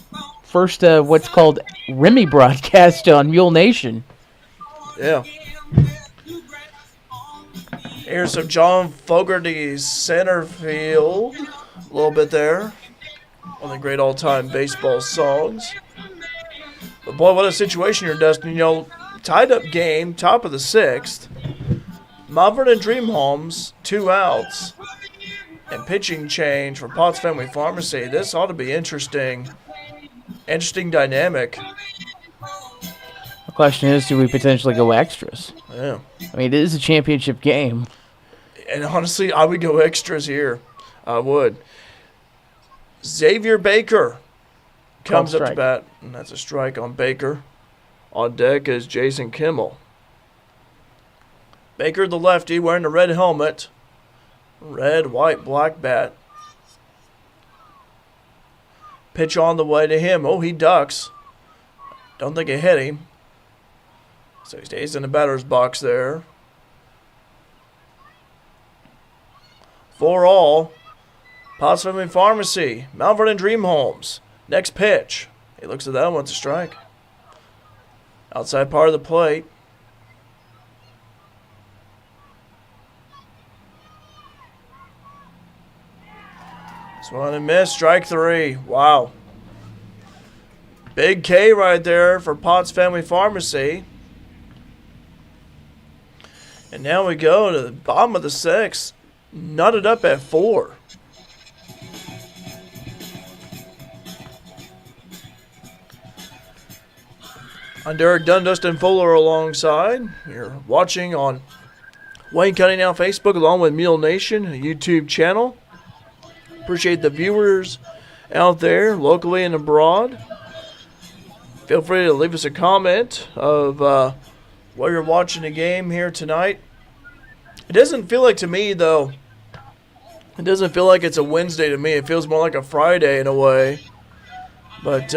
what's called Remy broadcast on Mule Nation. Yeah. Here's some John Fogerty's center field. A little bit there. One of the great all-time baseball songs. But boy, what a situation here, Dustin. Tied up game, top of the 6th. Mount Vernon Dream Homes, 2 outs. And pitching change for Potts Family Pharmacy. This ought to be interesting. Interesting dynamic. The question is, do we potentially go extras? Yeah. I mean, it is a championship game. And honestly, I would go extras here. I would. Xavier Baker comes up to bat. And that's a strike on Baker. On deck is Jason Kimmel. Baker, the lefty, wearing the red helmet. Red, white, black bat. Pitch on the way to him. Oh, he ducks. Don't think it hit him. So he stays in the batter's box there. 4 all. Potts Family Pharmacy. Mount Vernon Dream Homes. Next pitch. He looks at that one. It's a strike. Outside part of the plate. Swung and missed. Strike 3. Wow. Big K right there for Potts Family Pharmacy. And now we go to the bottom of the 6th. Knotted up at 4. I'm Derek Dunn, Dustin Fuller alongside. You're watching on Wayne County Now Facebook along with Mule Nation, a YouTube channel. Appreciate the viewers out there, locally and abroad. Feel free to leave us a comment of where you're watching the game here tonight. It doesn't feel like to me, though, it doesn't feel like it's a Wednesday to me. It feels more like a Friday in a way. But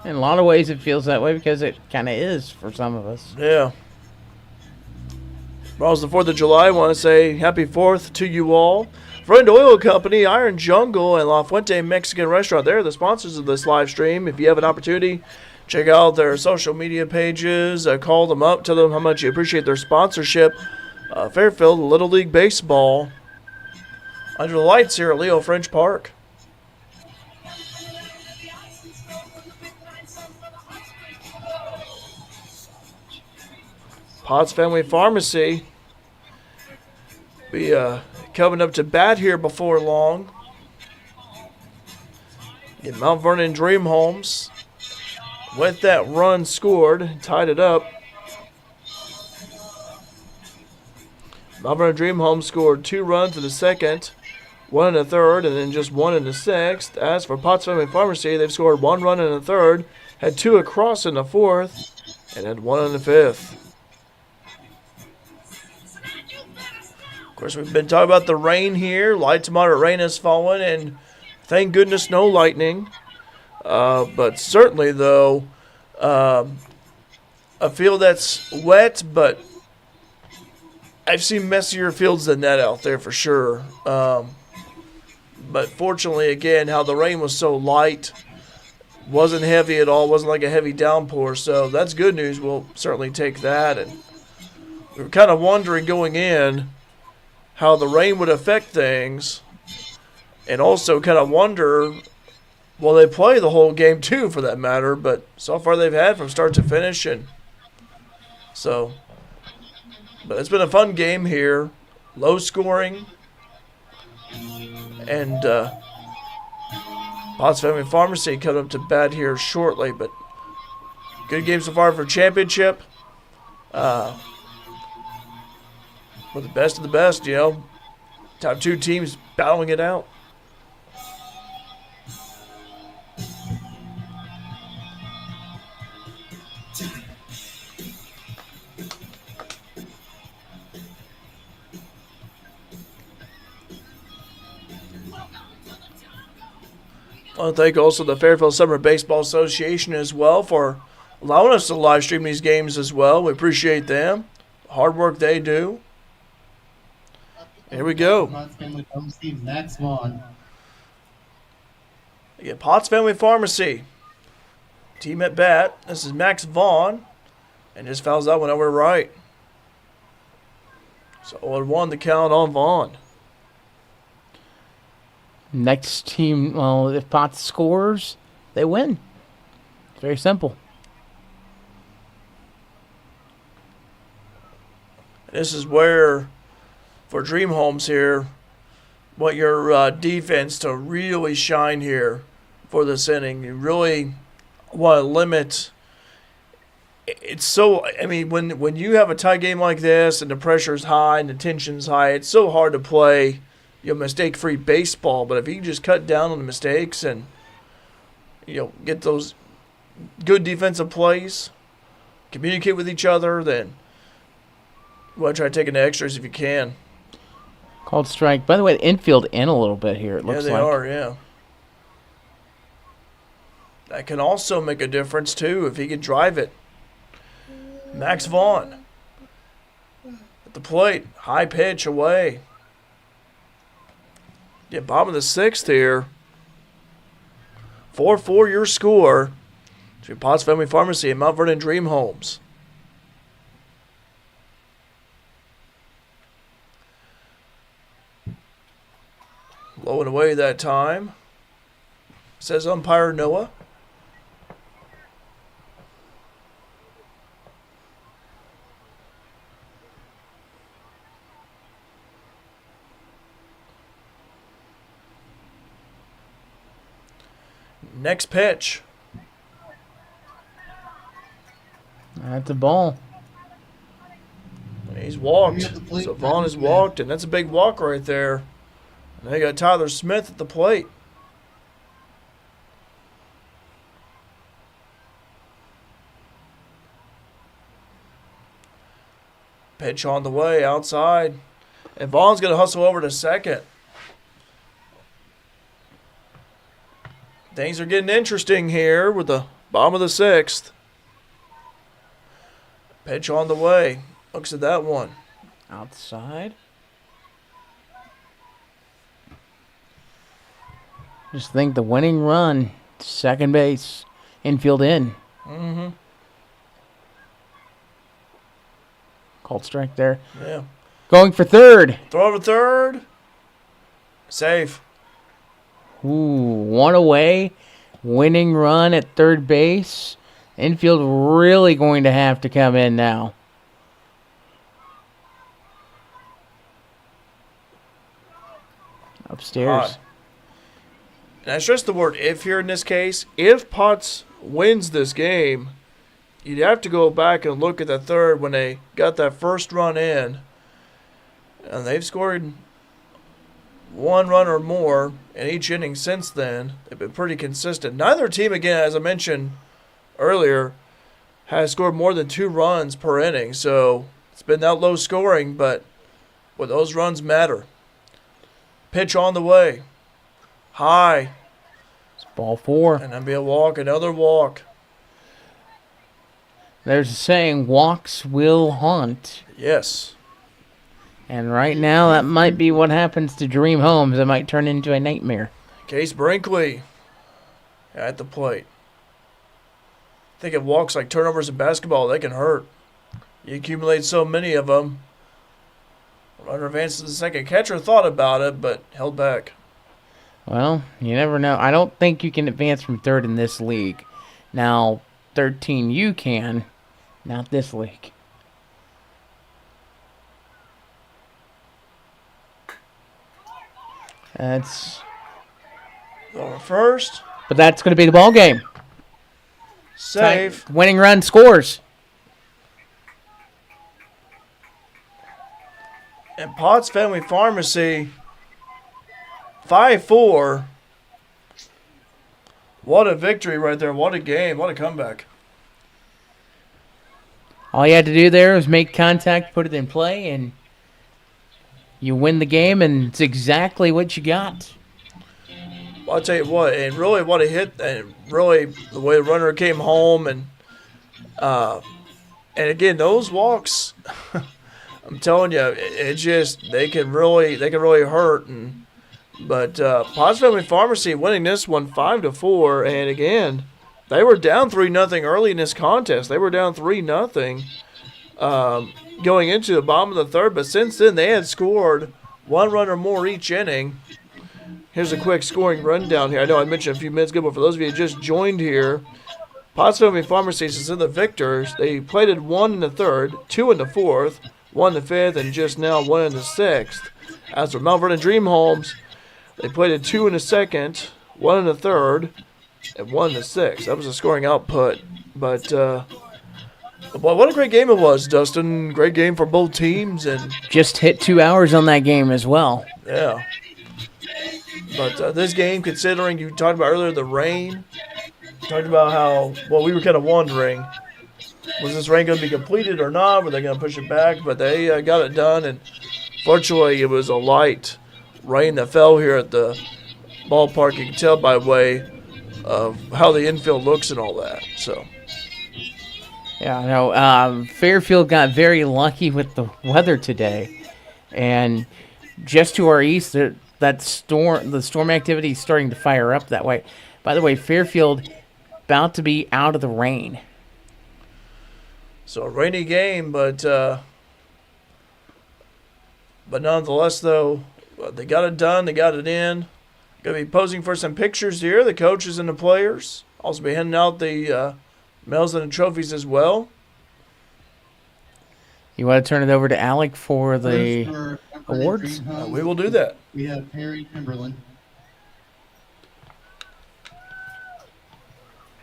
In a lot of ways, it feels that way because it kind of is for some of us. yeah. Well, it's the 4th of July. I want to say happy 4th to you all. Friend Oil Company, Iron Jungle, and La Fuente Mexican Restaurant. They're the sponsors of this live stream. If you have an opportunity, check out their social media pages. Call them up. Tell them how much you appreciate their sponsorship. Fairfield Little League Baseball. Under the lights here at Leo French Park. Potts Family Pharmacy be coming up to bat here before long. In Mount Vernon Dream Homes with that run scored, tied it up. Mount Vernon Dream Homes scored 2 runs in the 2nd, 1 in the 3rd, and then just 1 in the 6th. As for Potts Family Pharmacy, they've scored 1 run in the 3rd, had 2 across in the 4th, and had 1 in the 5th. Of course, we've been talking about the rain here. Light to moderate rain has fallen, and thank goodness no lightning. But certainly, though, a field that's wet, but I've seen messier fields than that out there for sure. But fortunately, again, how the rain was so light, wasn't heavy at all, wasn't like a heavy downpour. So that's good news. We'll certainly take that. And we were kind of wondering going in how the rain would affect things, and also kind of wonder, will they play the whole game too, for that matter? But so far they've had from start to finish, and so. But it's been a fun game here, low scoring, and Potts Family Pharmacy coming up to bat here shortly. But good game so far for championship. We're the best of the best, you know. Top 2 teams battling it out. I want to thank also the Fairfield Summer Baseball Association as well for allowing us to live stream these games as well. We appreciate them. The hard work they do. Here we go. Potts Family Pharmacy, Max Vaughn. Again, Potts Family Pharmacy. Team at bat. This is Max Vaughn. And just fouls that one over right. So 0-1 the count on Vaughn. Next team, well, if Potts scores, they win. It's very simple. This is where, for Dream Homes here, want your defense to really shine here for this inning. You really want to limit. It's so, I mean, when you have a tie game like this and the pressure's high and the tension's high, it's so hard to play, you know, mistake-free baseball. But if you can just cut down on the mistakes and, you know, get those good defensive plays, communicate with each other, then you want to try to take in the extras if you can. Called strike. By the way, the infield in a little bit here, it looks like. Yeah, they are, yeah. That can also make a difference, too, if he can drive it. Max Vaughn at the plate. High pitch away. Yeah, bottom of the 6th here. 4-4 your score. To Potts Family Pharmacy and Mount Vernon Dream Homes. Low and away that time. Says umpire Noah. Next pitch. That's a ball. And he's walked. So Vaughn has walked, and that's a big walk right there. And they got Tyler Smith at the plate. Pitch on the way outside. And Vaughn's going to hustle over to second. Things are getting interesting here with the bottom of the 6th. Pitch on the way. Looks at that one. Outside. Just think the winning run, second base, infield in. Mm-hmm. Called strike there. Yeah. Going for third. Throw to third. Safe. Ooh, one away. Winning run at third base. Infield really going to have to come in now. Upstairs. And I stress the word if here in this case. If Potts wins this game, you'd have to go back and look at the third when they got that first run in. And they've scored one run or more in each inning since then. They've been pretty consistent. Neither team, again, as I mentioned earlier, has scored more than 2 runs per inning. So it's been that low scoring, but well, those runs matter. Pitch on the way. High. It's ball 4. And that'll be a walk, another walk. There's a saying, walks will haunt. Yes. And right now, that might be what happens to Dream Homes. It might turn into a nightmare. Case Brinkley at the plate. I think it walks like turnovers in basketball. They can hurt. You accumulate so many of them. Runner advances to the second. Catcher thought about it, but held back. Well, you never know. I don't think you can advance from third in this league. Now, 13 you can, not this league. That's... Over first. But that's going to be the ball game. Safe. Winning run scores. And Potts Family Pharmacy, 5-4. What a victory right there. What a game. What a comeback. All you had to do there was make contact, put it in play, and you win the game, and it's exactly what you got. Well, I'll tell you what, and really what a hit, and really the way the runner came home, and again, those walks, I'm telling you, it just, they can really hurt, but Potts Family Pharmacy winning this one 5-4, and again, they were down 3-0 early in this contest. They were down 3-0 going into the bottom of the third, but since then they had scored 1 run or more each inning. Here's a quick scoring rundown here. I know I mentioned a few minutes ago, but for those of you who just joined here, Potts Family Pharmacy is in the victors. They plated 1 in the third, 2 in the fourth, 1 in the fifth, and just now 1 in the sixth. As for Mount Vernon Dream Homes, they plated 2 in the second, 1 in the third, and 1 in the sixth. That was the scoring output. But well, what a great game it was, Dustin. Great game for both teams, and just hit 2 hours on that game as well. Yeah. But this game, considering you talked about earlier the rain, talked about how, well, we were kind of wondering, was this rain going to be completed or not? Were they going to push it back? But they got it done, and fortunately it was a light rain that fell here at the ballpark. You can tell by way of how the infield looks and all that. So Yeah, no. Fairfield got very lucky with the weather today, and just to our east, the storm activity is starting to fire up that way. By the way, Fairfield about to be out of the rain. So a rainy game, but nonetheless, though, they got it done. They got it in. Going to be posing for some pictures here. The coaches and the players. Also be handing out the medals and the trophies as well. You want to turn it over to Alec for First the for awards? Dream Homes, We will do that. We have Perry Timberland,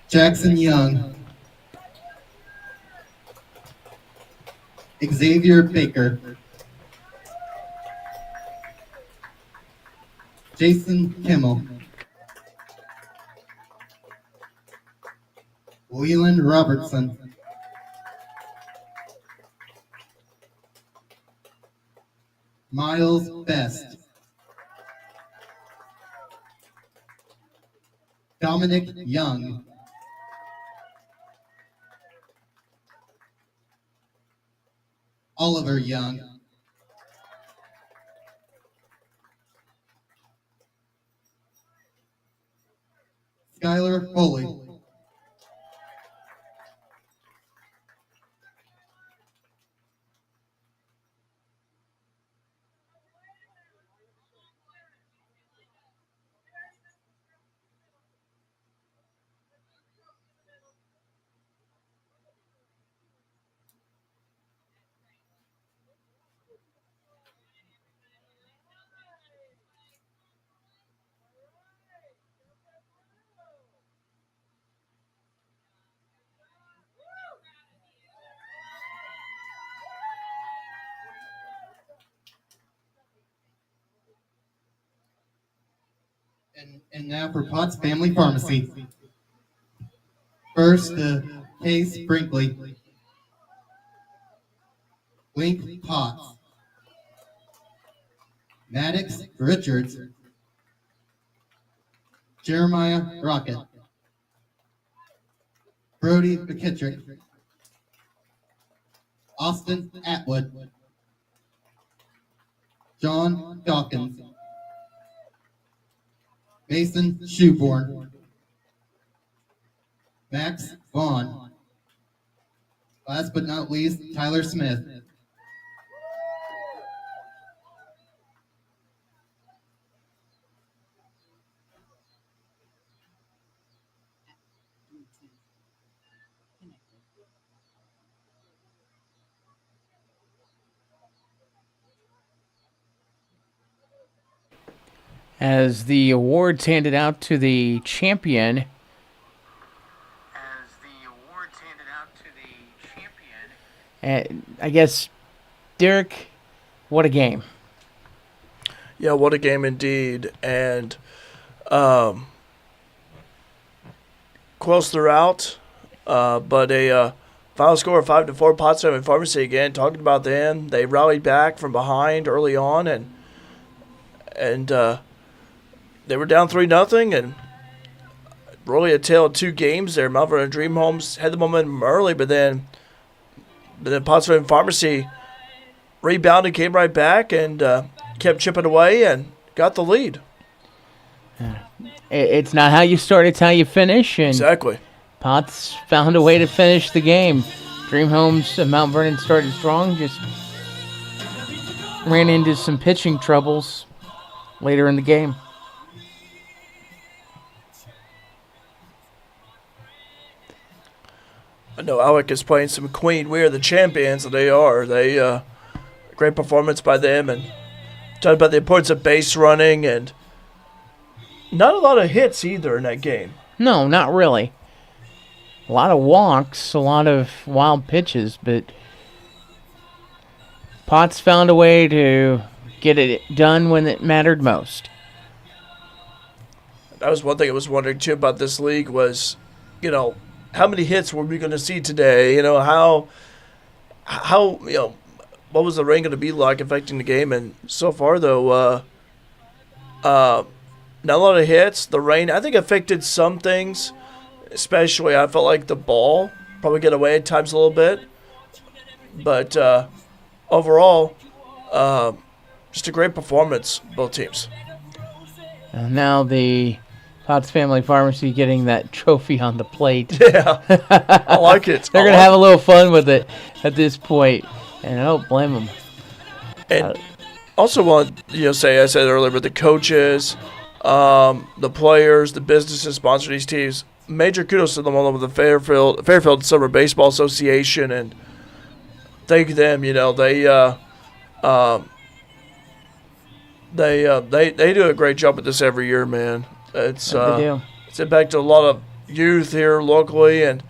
Jackson Young, Xavier Baker, Jason Kimmel, Leland Robertson, Miles Best, Dominic Young, Oliver Young, Skylar Foley, and now for Potts Family Pharmacy. First, Case Brinkley, Link Potts, Maddox Richards, Jeremiah Rocket, Brody McKittrick, Austin Atwood, John Dawkins, Mason Shoeborn, Max Vaughn. Last but not least, Tyler Smith. As the awards handed out to the champion. I guess, Derek, what a game. Yeah, what a game indeed. And close throughout, but a final score of 5-4. Potsdam Pharmacy again. Talking about them, they rallied back from behind early on, and they were down 3-0, and really a tale of two games there. Mount Vernon Dream Homes had the momentum early, but then Potsdam Pharmacy rebounded, came right back, and kept chipping away and got the lead. It's not how you start, it's how you finish. And Exactly. Potts found a way to finish the game. Dream Homes of Mount Vernon started strong, just ran into some pitching troubles later in the game. I know Alec is playing some Queen. We are the champions, and they are. Great performance by them, and talking about the importance of base running, and not a lot of hits either in that game. No, not really. A lot of walks, a lot of wild pitches, but Potts found a way to get it done when it mattered most. That was one thing I was wondering, too, about this league was, how many hits were we going to see today? How what was the rain going to be like affecting the game? And so far, though, not a lot of hits. The rain, I think, affected some things, especially I felt like the ball probably get away at times a little bit. But overall, just a great performance, both teams. And now the Potts Family Pharmacy getting that trophy on the plate. Yeah, I like it. They're going to have a little fun with it at this point, and I don't blame them. And also want say, I said earlier, but the coaches, the players, the businesses sponsor these teams. Major kudos to them all over the Fairfield Summer Baseball Association, and thank them. They do a great job at this every year, man. It's impacted a lot of youth here locally, and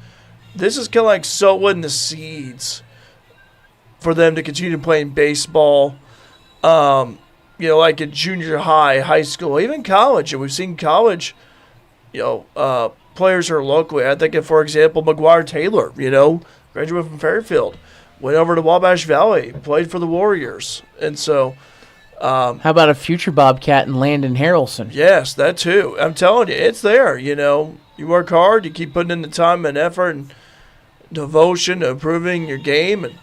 this is kind of like sowing the seeds for them to continue playing baseball. Like in junior high, high school, even college, and we've seen college, players here locally. I think, for example, McGuire Taylor, graduated from Fairfield, went over to Wabash Valley, played for the Warriors, and so. How about a future Bobcat and Landon Harrelson? Yes, that too. I'm telling you, it's there. You work hard, you keep putting in the time and effort and devotion to improving your game, and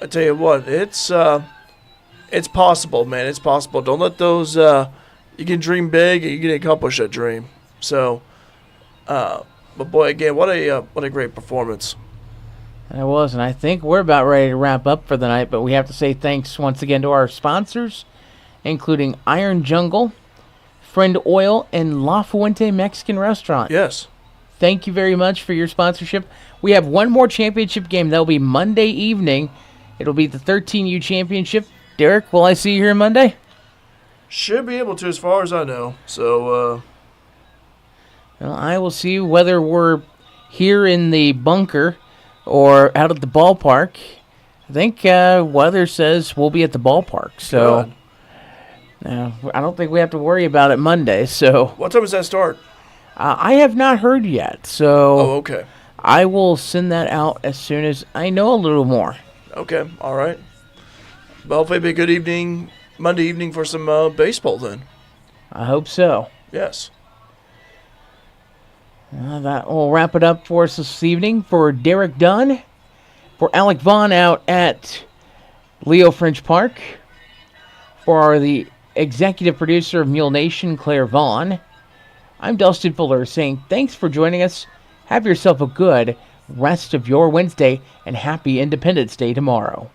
I tell you what, it's possible, man. It's possible. Don't let those. You can dream big, and you can accomplish that dream. So, but boy, again, what a great performance. It was, and I think we're about ready to wrap up for the night. But we have to say thanks once again to our sponsors, including Iron Jungle, Friend Oil, and La Fuente Mexican Restaurant. Yes. Thank you very much for your sponsorship. We have one more championship game. That will be Monday evening. It'll be the 13U championship. Derek, will I see you here Monday? Should be able to, as far as I know. So, well, I will see you whether we're here in the bunker or out at the ballpark. I think weather says we'll be at the ballpark. So, I don't think we have to worry about it Monday. So, what time does that start? I have not heard yet. So, okay. I will send that out as soon as I know a little more. Okay, all right. Well, hopefully it'll be a good evening, Monday evening for some baseball then. I hope so. Yes. That will wrap it up for us this evening. For Derek Dunn, for Alec Vaughn out at Leo French Park, for the executive producer of Mule Nation, Claire Vaughn, I'm Dustin Fuller saying thanks for joining us. Have yourself a good rest of your Wednesday and happy Independence Day tomorrow.